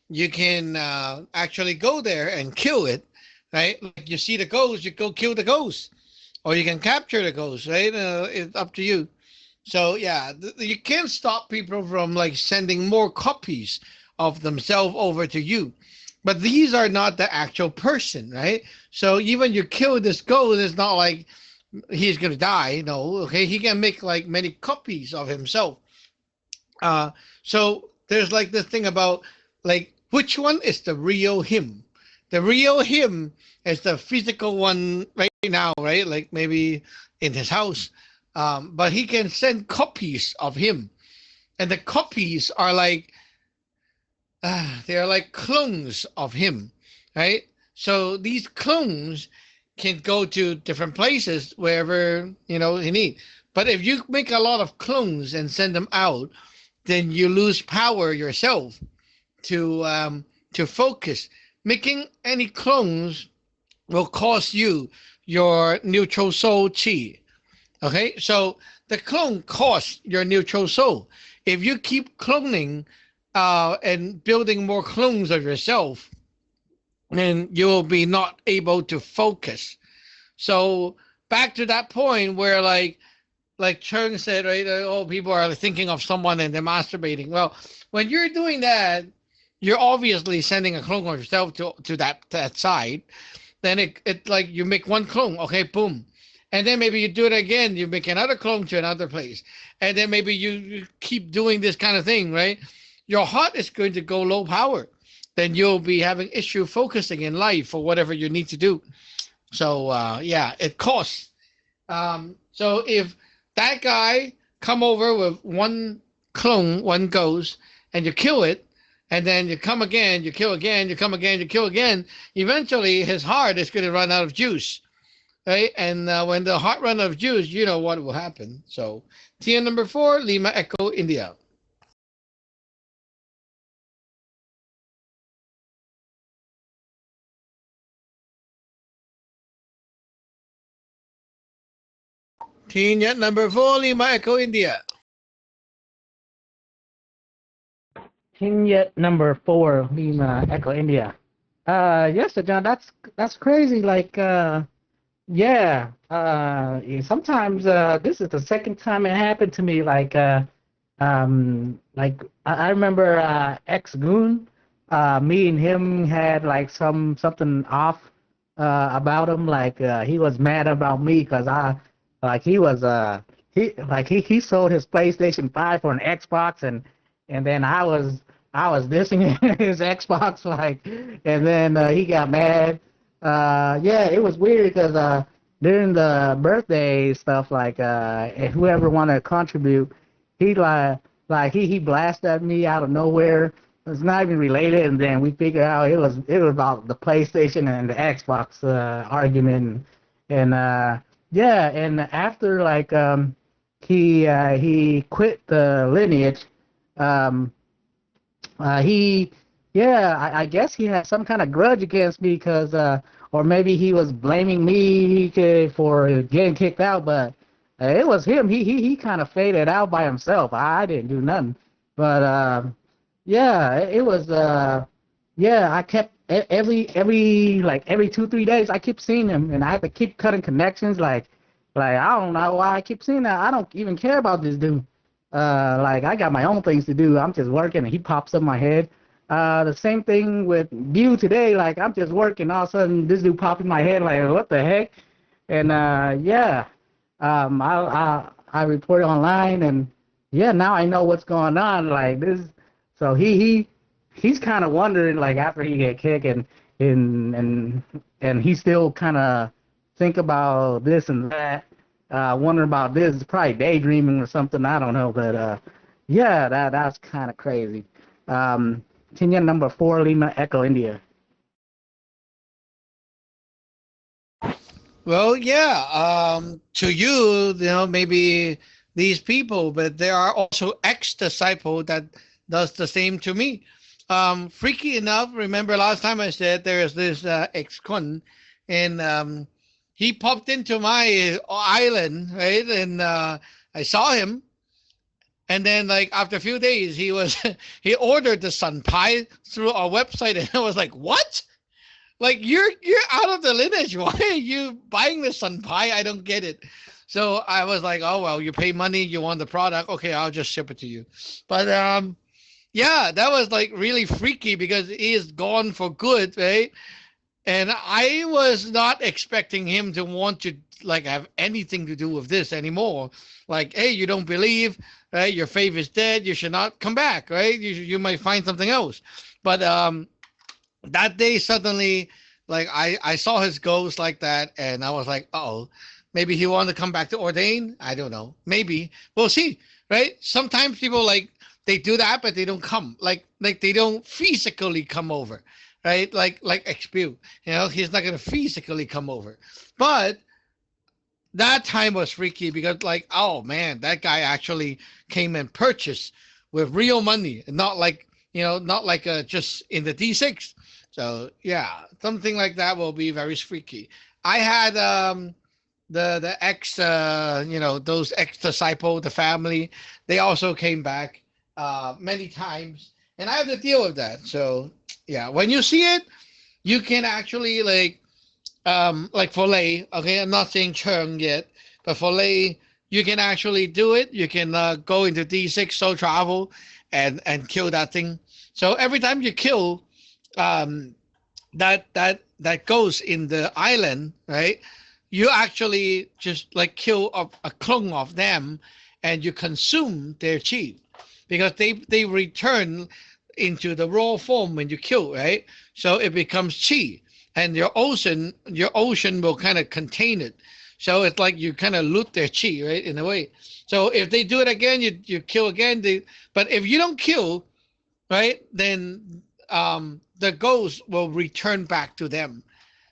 You can actually go there and kill it, right? Like you see the ghost, you go kill the ghost, or you can capture the ghost, right? It's up to you. So yeah, you can't stop people from like sending more copies of themselves over to you. But these are not the actual person, right? So even you kill this ghost, it's not like he's gonna die. No, okay, he can make like many copies of himself. So there's like this thing about like which one is the real him? The real him is the physical one right now, right? Like maybe in his house, but he can send copies of him, and the copies are like they are like clones of him, right? So these clones can go to different places wherever you need. But if you make a lot of clones and send them out, then you lose power yourself to focus. Making any clones will cost you your neutral soul chi. Okay, so the clone costs your neutral soul. If you keep cloning and building more clones of yourself, then you will be not able to focus. So back to that point where like Chung said, right? Oh, people are thinking of someone and they're masturbating. Well, when you're doing that, you're obviously sending a clone of yourself to that side. Then it like you make one clone, okay, boom. And then maybe you do it again, you make another clone to another place. And then maybe you keep doing this kind of thing, right? Your heart is going to go low power. Then you'll be having issue focusing in life for whatever you need to do. So yeah, it costs. So if that guy come over with one clone, one goes, and you kill it, and then you come again, you kill again, you come again, you kill again, eventually his heart is going to run out of juice, right? And when the heart run out of juice, you know what will happen. So tier number 4, Lima Echo India. Team Yet number 4, Lima Echo India. Yet number 4, Lima Echo India. Yes, Sir John, that's crazy. Like, yeah. Sometimes this is the second time it happened to me. Like I remember ex Goon. Me and him had like something off about him. Like he was mad about me because he was he sold his PlayStation 5 for an Xbox, and then I was dissing his Xbox, like, and then he got mad. Yeah, it was weird because during the birthday stuff, like if whoever wanted to contribute, he he blasted at me out of nowhere. It's not even related, and then we figured out it was about the PlayStation and the Xbox argument, and yeah, and after like he quit the lineage, um, he yeah, I guess he had some kind of grudge against me because or maybe he was blaming me for getting kicked out, but it was him. He kind of faded out by himself. I didn't do nothing, but yeah, it was yeah. I kept every 2-3 days I keep seeing him, and I had to keep cutting connections. Like I don't know why I keep seeing that. I don't even care about this dude. Like I got my own things to do. I'm just working, and he pops up my head. The same thing with you today. Like I'm just working, all of a sudden this dude popped in my head. Like what the heck? And yeah, I reported online, and yeah, now I know what's going on. Like this, so he's kind of wondering, like after he get kicked, and he still kind of think about this and that, wondering about this. Probably daydreaming or something. I don't know, but yeah, that's kind of crazy. Kenya number 4, Lima Echo India. Well, yeah. To you, maybe these people, but there are also ex-disciple that does the same to me. Freaky enough, remember last time I said there is this ex-con, and he popped into my island, right? And I saw him, and then like after a few days, he ordered the sun pie through our website, and I was like, what? Like you're out of the lineage. Why are you buying the sun pie? I don't get it. So I was like, oh well, you pay money, you want the product, okay, I'll just ship it to you. But yeah, that was like really freaky because he is gone for good, right? And I was not expecting him to want to like have anything to do with this anymore. Like, hey, you don't believe, right? Your faith is dead. You should not come back, right? You might find something else. But that day suddenly, like I saw his ghost like that, and I was like, oh, maybe he wanted to come back to ordain. I don't know. Maybe we'll see, right? Sometimes people like they do that, but they don't come. Like they don't physically come over, right? Like XPU, he's not gonna physically come over. But that time was freaky because like, oh man, that guy actually came and purchased with real money, and not like not like just in the D6. So yeah, something like that will be very freaky. I had the ex those ex disciple, the family, they also came back many times, and I have to deal with that. So yeah, when you see it, you can actually like for Lei, okay, I'm not saying Cheng yet, but for Lei, you can actually do it. You can go into D6 soul travel and kill that thing. So every time you kill that goes in the island, right? You actually just like kill a clone of them, and you consume their chi, because they return into the raw form when you kill, right? So it becomes chi, and your ocean will kind of contain it. So it's like you kind of loot their chi, right, in a way. So if they do it again, you kill again. But if you don't kill, right, then the ghost will return back to them.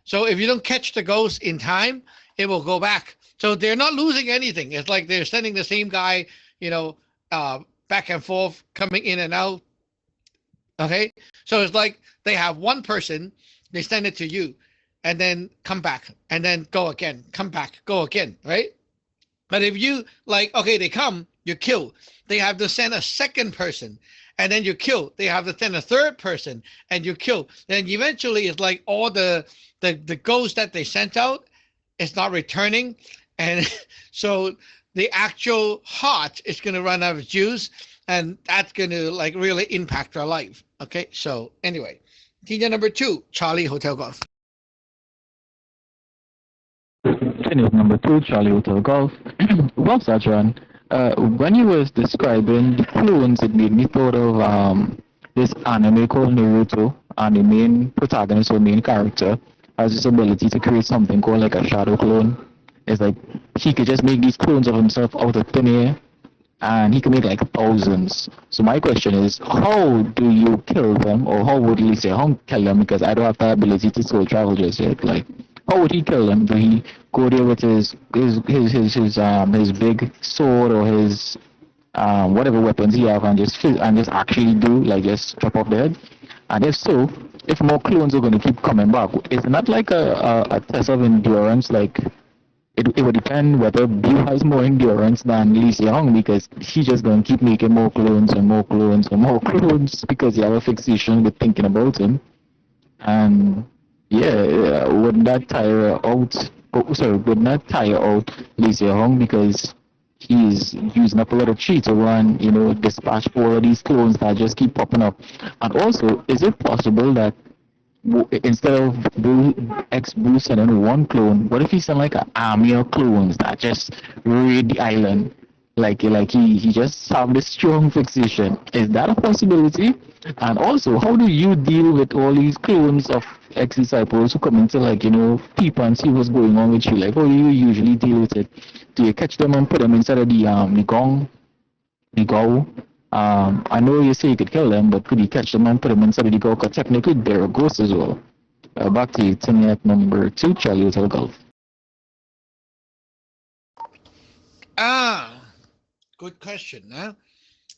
So if you don't catch the ghost in time, it will go back. So they're not losing anything. It's like they're sending the same guy, back and forth, coming in and out. Okay, so it's like they have one person, they send it to you, and then come back, and then go again, come back, go again, right? But if you like, okay, they come, you kill. They have to send a second person, and then you kill. They have to send a third person, and you kill. Then eventually, it's like all the ghosts that they sent out, it's not returning, and so the actual heart is going to run out of juice, and that's going to like really impact our life. Okay, so anyway, teacher number 2, Charlie Hotel Golf. Senior number 2, Charlie Hotel Golf. Well, Sajran, when you was describing the clones, it made me thought of this anime called Naruto, and the main protagonist or main character has this ability to create something called like a shadow clone. It's like he could just make these clones of himself out of thin air, and he can make like thousands. So my question is, how do you kill them, or how would Lee Hong kill them? Because I don't have the ability to soul travel just yet. Like, how would he kill them? Do he go there with his big sword or his whatever weapons he have and just actually do like just chop off the head? And if so, if more clones are going to keep coming back, is it not like a test of endurance? Like it would depend whether Bill has more endurance than Lee Hong, because he's just going to keep making more clones and more clones and more clones because you have a fixation with thinking about him. And yeah, wouldn't that tire out? Oh, sorry, would not tire out Lee Hong, because he's using up a lot of chi to run, dispatch all of these clones that just keep popping up. And also, is it possible that instead of Bruce sending one clone, what if he sent like an army of clones that just raid the island? Like he just have this strong fixation. Is that a possibility? And also, how do you deal with all these clones of ex-disciples who come into peep and see what's going on with you? Like, how do you usually deal with it? Do you catch them and put them inside of the gong? I know you say you could kill them, but could you catch them and put them inside of the gong? Because technically they're a ghost as well. Back to you, Timmy number 2, Charlie Hotel Golf. Good question. Huh?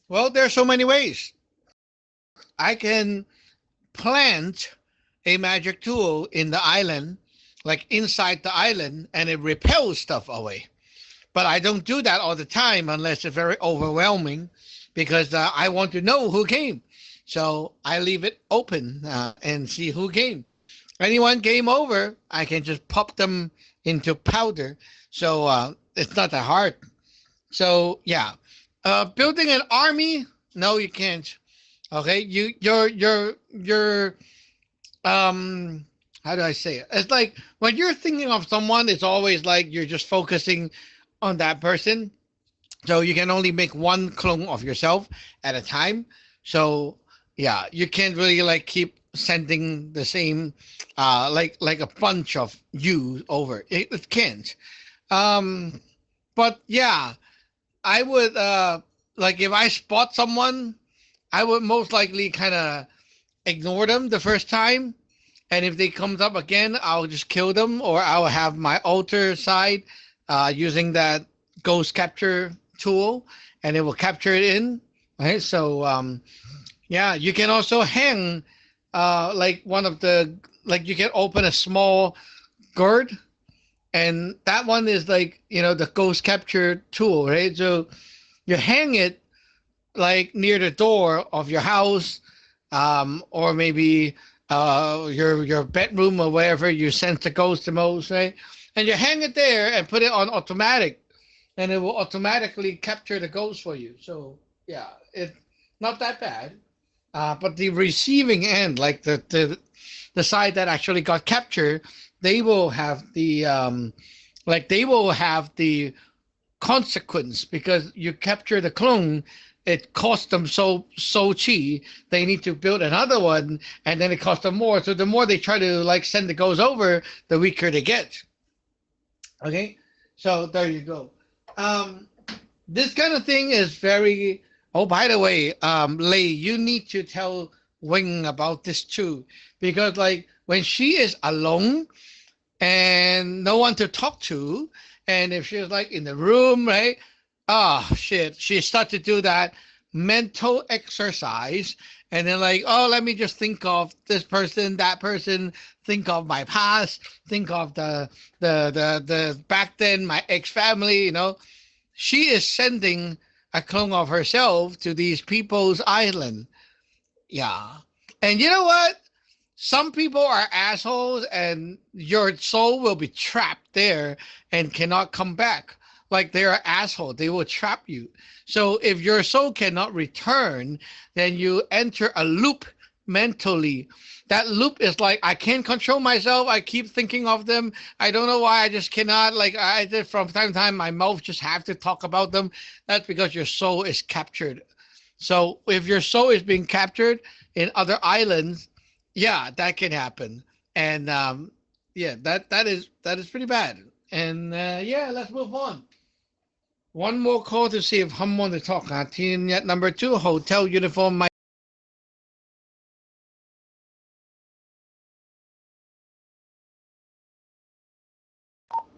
Well, there are so many ways. I can plant a magic tool in the island, like inside the island, and it repels stuff away. But I don't do that all the time unless it's very overwhelming, because I want to know who came. So I leave it open and see who came. Anyone came over, I can just pop them into powder. So it's not that hard. So yeah, building an army, no, you can't. Okay, you're how do I say it? It's like when you're thinking of someone, it's always like you're just focusing on that person. So you can only make one clone of yourself at a time. So yeah, you can't really like keep sending the same like a bunch of you over. It can't. But yeah, I would like if I spot someone, I would most likely kind of ignore them the first time, and if they comes up again, I'll just kill them, or I'll have my alter side using that ghost capture tool, and it will capture it in. Right, so yeah, you can also hang like one of the you can open a small gourd, and that one is like the ghost capture tool, right? So you hang it like near the door of your house, or maybe your bedroom or wherever you sense the ghost the most, right? And you hang it there and put it on automatic, and it will automatically capture the ghost for you. So yeah, it's not that bad. But the receiving end, like the side that actually got captured, they will have the consequence, because you capture the clone. It costs them so chi. They need to build another one, and then it costs them more. So the more they try to send the ghost over, the weaker they get. Okay, so there you go. This kind of thing is very. Oh, by the way, Lei, you need to tell Wing about this too, because when she is alone and no one to talk to, and if she's in the room, right? Oh shit, she starts to do that mental exercise, and then let me just think of this person, that person, think of my past, think of the back then my ex family, she is sending a clone of herself to these people's island. Yeah. And you know what? Some people are assholes and your soul will be trapped there and cannot come back. Like they're an asshole. They will trap you. So if your soul cannot return, then you enter a loop mentally. That loop is like, I can't control myself. I keep thinking of them. I don't know why. I just cannot. Like I did from time to time, my mouth just have to talk about them. That's because your soul is captured. So if your soul is being captured in other islands, yeah, that can happen. And yeah, that is pretty bad. And yeah, let's move on. One more call to see if Hum want to talk. Team yet number 2, hotel uniform.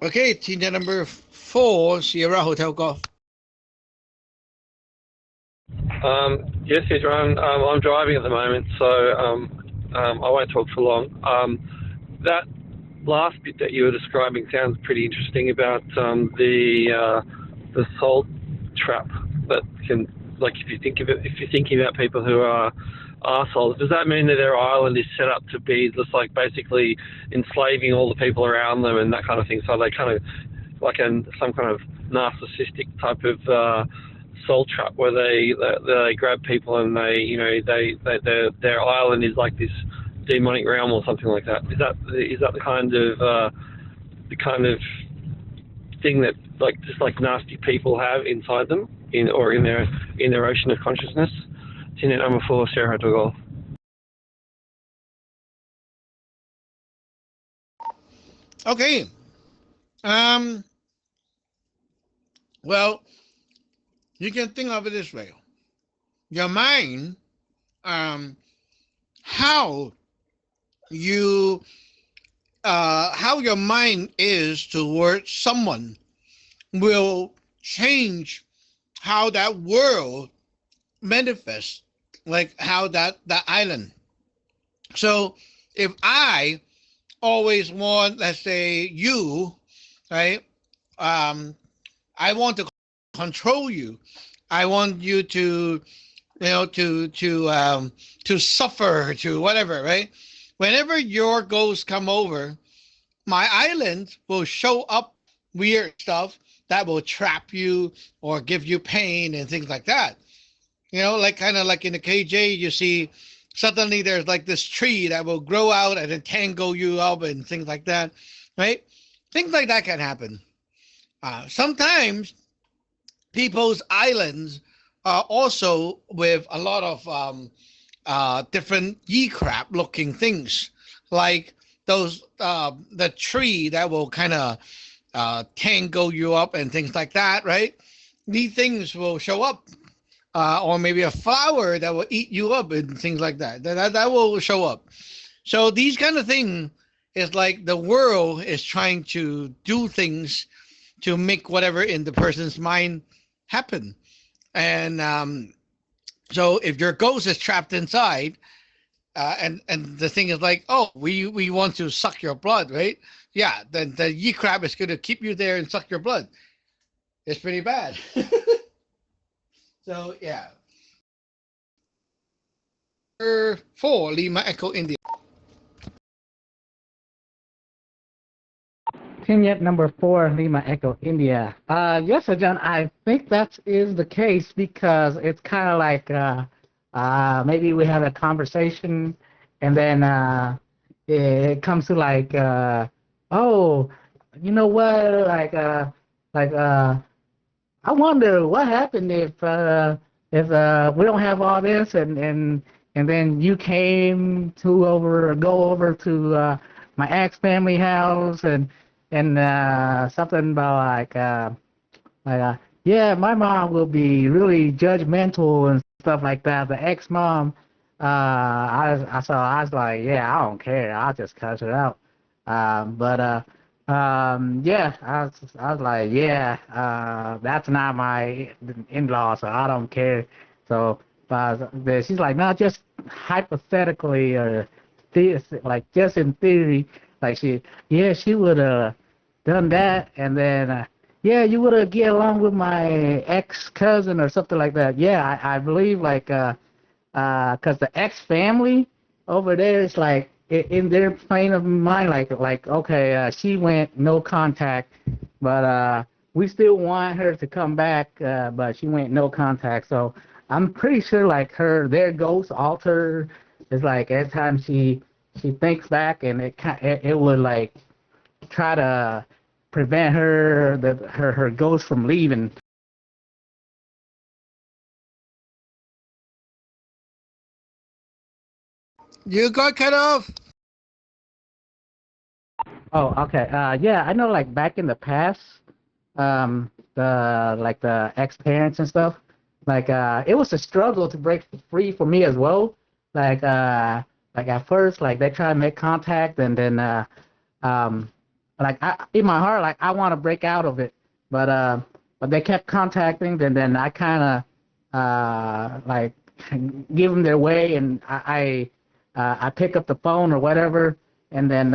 Okay, team yet number 4, Sierra Hotel Golf. Yes, Adrian. I'm driving at the moment, so I won't talk for long. That last bit that you were describing sounds pretty interesting about the soul trap that can, like, if you're thinking about people who are arseholes, does that mean that their island is set up to be just like basically enslaving all the people around them and that kind of thing? So they kind of like some kind of narcissistic type of soul trap where they grab people and their island is like this demonic realm or something like that. Is that the kind of thing that just nasty people have inside them in their ocean of consciousness? Team number 4, Sierra Hotel Golf. Okay. Well, you can think of it this way. Your mind, how your mind is towards someone will change how that world manifests, like how that island. So if I always want, let's say, you, right? I want to control you. I want you to, to suffer, to whatever, right? Whenever your ghosts come over, my island will show up weird stuff that will trap you or give you pain and things like that. Like kind of like in the KJ, you see suddenly there's like this tree that will grow out and entangle you up and things like that, right? Things like that can happen. Sometimes people's islands are also with a lot of different ye-crap looking things, like those the tree that will kind of tangle you up and things like that, right? These things will show up. Or maybe a flower that will eat you up and things like that. That will show up. So these kind of things is like the world is trying to do things to make whatever in the person's mind happen. And so if your ghost is trapped inside, and the thing is like, oh, we want to suck your blood, right? Yeah, then the ye crab is going to keep you there and suck your blood. It's pretty bad. So yeah. 4, Lima Echo India. Team number 4, Lima Echo India. Yes, John, I think that is the case because it's kind of like maybe we have a conversation and then it comes to like, oh, you know what, I wonder what happened if we don't have all this and then you came to go over to my ex family house and something about yeah, my mom will be really judgmental and stuff like that. The ex mom, I was like, yeah, I don't care, I'll just cut it out. Yeah, I was like, yeah, that's not my in-law, so I don't care. So, but she's like, no, just hypothetically, or like just in theory, like she would have done that, and then yeah, you would get along with my ex-cousin or something like that. Yeah, I believe like, cause the ex-family over there is like in their plane of mind, like okay, she went no contact, but we still want her to come back, but she went no contact. So I'm pretty sure like their ghost alter is like every time she thinks back, and it would like try to prevent her ghost from leaving. You got cut off. Oh, okay. Yeah, I know. Like back in the past, the ex-parents and stuff, like it was a struggle to break free for me as well. Like like at first, like they try to make contact, and then um, like in my heart, like I want to break out of it, but they kept contacting, and then I kind of like give them their way, and I pick up the phone or whatever, and then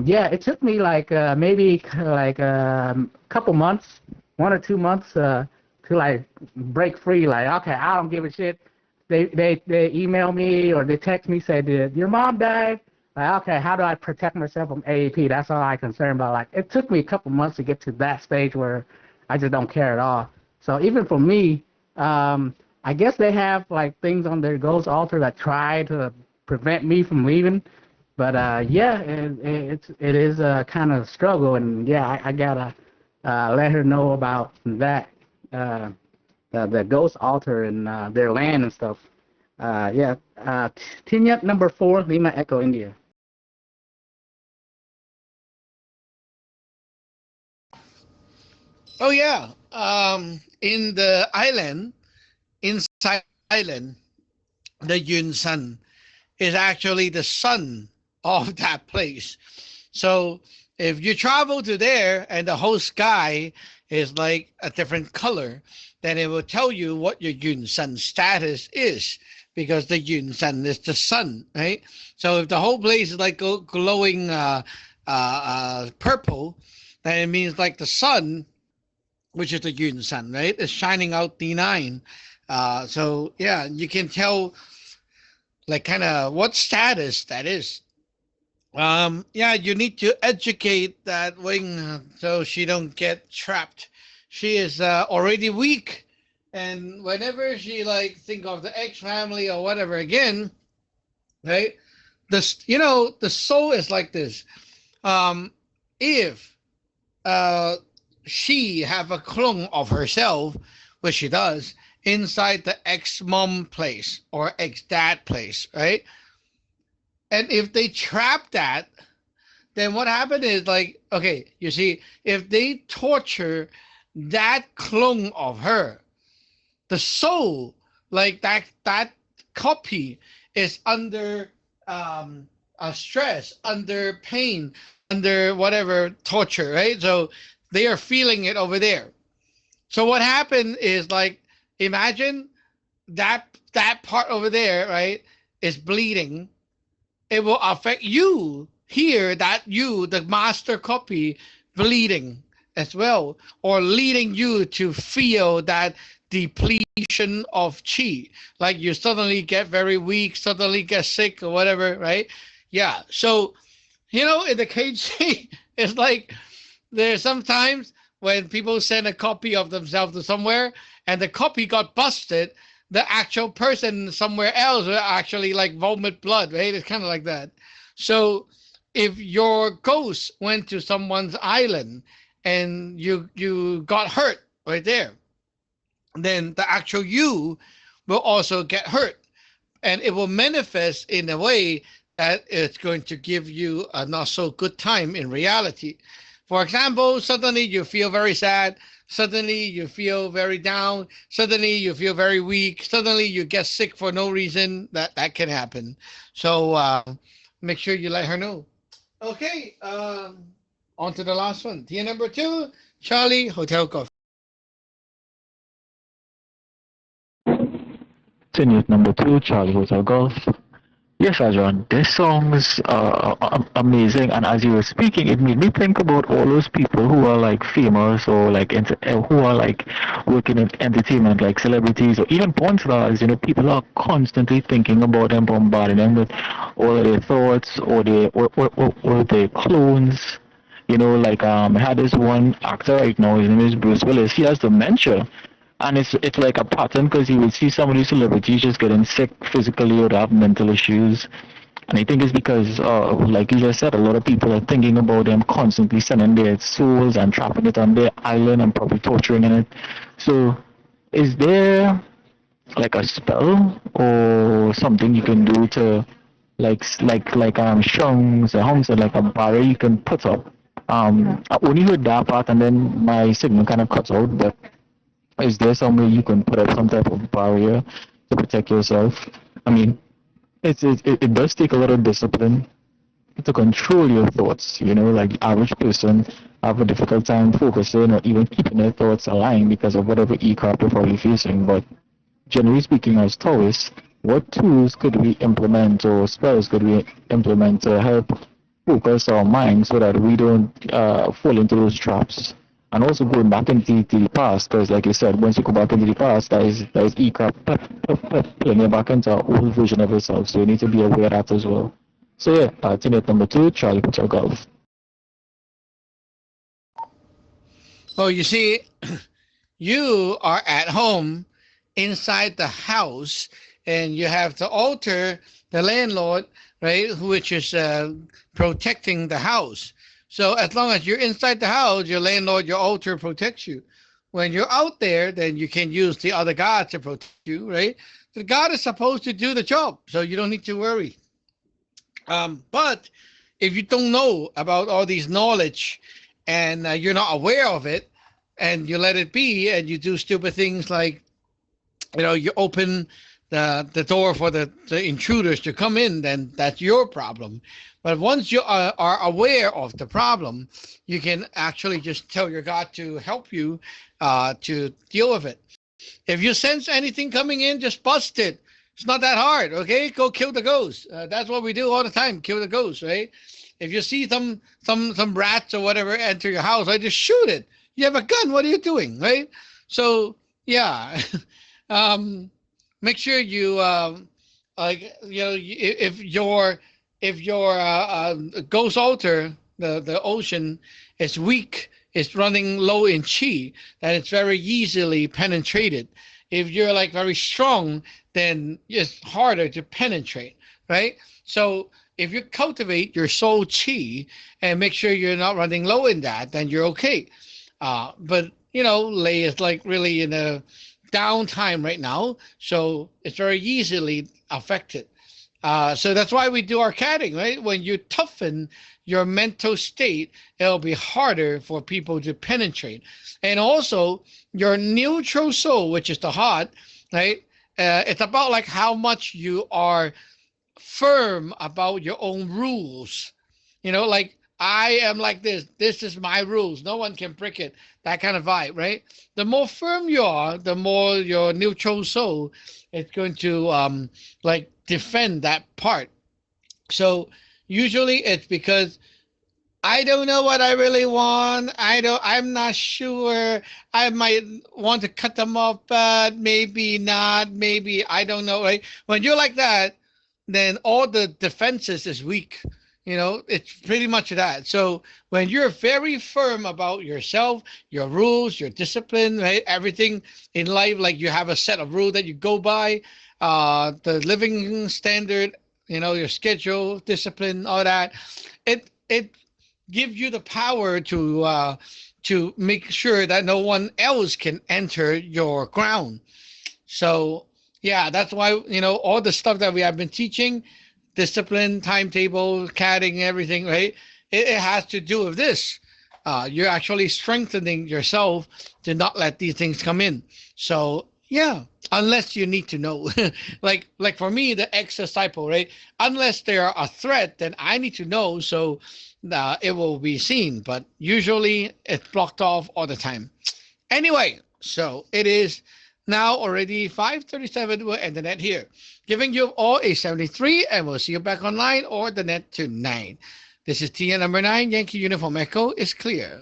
yeah, it took me like maybe like a couple months, 1 or 2 months to like break free. Like okay, I don't give a shit. They email me or they text me, say, did your mom die? Like, okay, how do I protect myself from AAP? That's all I'm concerned about. Like it took me a couple months to get to that stage where I just don't care at all. So even for me, I guess they have like things on their ghost altar that try to prevent me from leaving. But yeah, it is a kind of struggle, and yeah, I gotta let her know about that, the ghost altar and their land and stuff. Yeah, Tinyak number 4, Lima Echo India. Oh yeah. In the island, inside the island, the Yun Sun is actually the sun of that place. So if you travel to there and the whole sky is like a different color, then it will tell you what your Yun Sun status is, because the Yun Sun is the sun, right? So if the whole place is like glowing purple, then it means like the sun, which is the Yun Sun, right, is shining out D9. So yeah, you can tell like kind of what status that is. Yeah, you need to educate that wing so she don't get trapped. She is already weak, and whenever she like think of the X family or whatever again, right? The soul is like this. If uh she have a clone of herself, which she does, inside the ex-mom place or ex-dad place, right? And if they trap that, then what happened is like, okay, you see, if they torture that clone of her, the soul, like that copy is under stress, under pain, under whatever torture, right? So they are feeling it over there. So what happened is like, imagine that part over there, right, is bleeding. It will affect you here, that you, the master copy, bleeding as well, or leading you to feel that depletion of chi, like you suddenly get very weak, suddenly get sick or whatever, right? Yeah. So in the KG, it's like there's sometimes when people send a copy of themselves to somewhere and the copy got busted, the actual person somewhere else will actually like vomit blood, right? It's kind of like that. So if your ghost went to someone's island and you got hurt right there, then the actual you will also get hurt, and it will manifest in a way that it's going to give you a not so good time in reality. For example, suddenly you feel very sad, suddenly you feel very down, suddenly you feel very weak, suddenly you get sick for no reason. That can happen. So make sure you let her know. Okay, on to the last one. Tier number 2, Charlie Hotel Golf. Tenant number 2, Charlie Hotel Golf. Yes, Rajan, this song is amazing, and as you were speaking, it made me think about all those people who are like famous or like who are like working in entertainment, like celebrities or even porn stars. You know, people are constantly thinking about them, bombarding them with all of their thoughts or their clones. You know, like I had this one actor right now. His name is Bruce Willis. He has dementia, and it's like a pattern because you would see some of these celebrities just getting sick physically or they have mental issues. And I think it's because, like you just said, a lot of people are thinking about them constantly sending their souls and trapping it on their island and probably torturing in it. So, is there like a spell or something you can do to, Shung's or Hong said, like a barrier you can put up? I only heard that part and then my signal kind of cuts out, but is there some way you can put up some type of barrier to protect yourself? I mean, it does take a lot of discipline to control your thoughts. You know, like the average person have a difficult time focusing or even keeping their thoughts aligned because of whatever e-crop they're probably facing. But generally speaking, as Taoists, what tools could we implement or spells could we implement to help focus our mind so that we don't fall into those traps? And also going back into the past, because like you said, once you go back into the past, that is e-crop pulling you back into our old version of yourself. So you need to be aware of that as well. So yeah, teammate number 2, Charlie Patel Golf. Oh, you see, you are at home inside the house and you have to alter the landlord, right, which is protecting the house. So as long as you're inside the house, your landlord, your altar protects you. When you're out there, then you can use the other god to protect you, right? The god is supposed to do the job, so you don't need to worry. But if you don't know about all these knowledge and you're not aware of it and you let it be and you do stupid things like, you open the door for the intruders to come in, then that's your problem. But once you are aware of the problem, you can actually just tell your God to help you to deal with it. If you sense anything coming in, just bust it. It's not that hard, okay? Go kill the ghost. That's what we do all the time, kill the ghost, right? If you see some rats or whatever enter your house, right, just shoot it. You have a gun. What are you doing, right? So, yeah. Make sure you, if your ghost altar, the ocean is weak, it's running low in chi, then it's very easily penetrated. If you're like very strong, then it's harder to penetrate, right? So if you cultivate your soul chi and make sure you're not running low in that, then you're okay. But Lei is like really in a downtime right now, so it's very easily affected. So that's why we do our catting, right? When you toughen your mental state, it'll be harder for people to penetrate. And also your neutral soul, which is the heart, right? It's about like how much you are firm about your own rules. Like I am like this. This is my rules. No one can break it. That kind of vibe, right? The more firm you are, the more your neutral soul is going to like defend that part. So usually it's because I don't know what I really want. I'm not sure. I might want to cut them off, but maybe not. Maybe I don't know, right? When you're like that, then all the defenses is weak. It's pretty much that. So when you're very firm about yourself, your rules, your discipline, right? Everything in life, like you have a set of rules that you go by, the living standard, your schedule, discipline, all that. It gives you the power to make sure that no one else can enter your ground. So yeah, that's why all the stuff that we have been teaching, discipline, timetable, catting, everything, right? It has to do with this. You're actually strengthening yourself to not let these things come in. So yeah, unless you need to know, like for me, the ex-disciple, right? Unless they're a threat, then I need to know, so it will be seen. But usually it's blocked off all the time. Anyway, so it is Now already 5:37. We'll end the net here, giving you all a 73, and we'll see you back online or the net to 9. This is TN number 9. Yankee Uniform Echo is clear.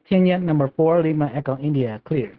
Kenya number 4, Lima Echo India, clear.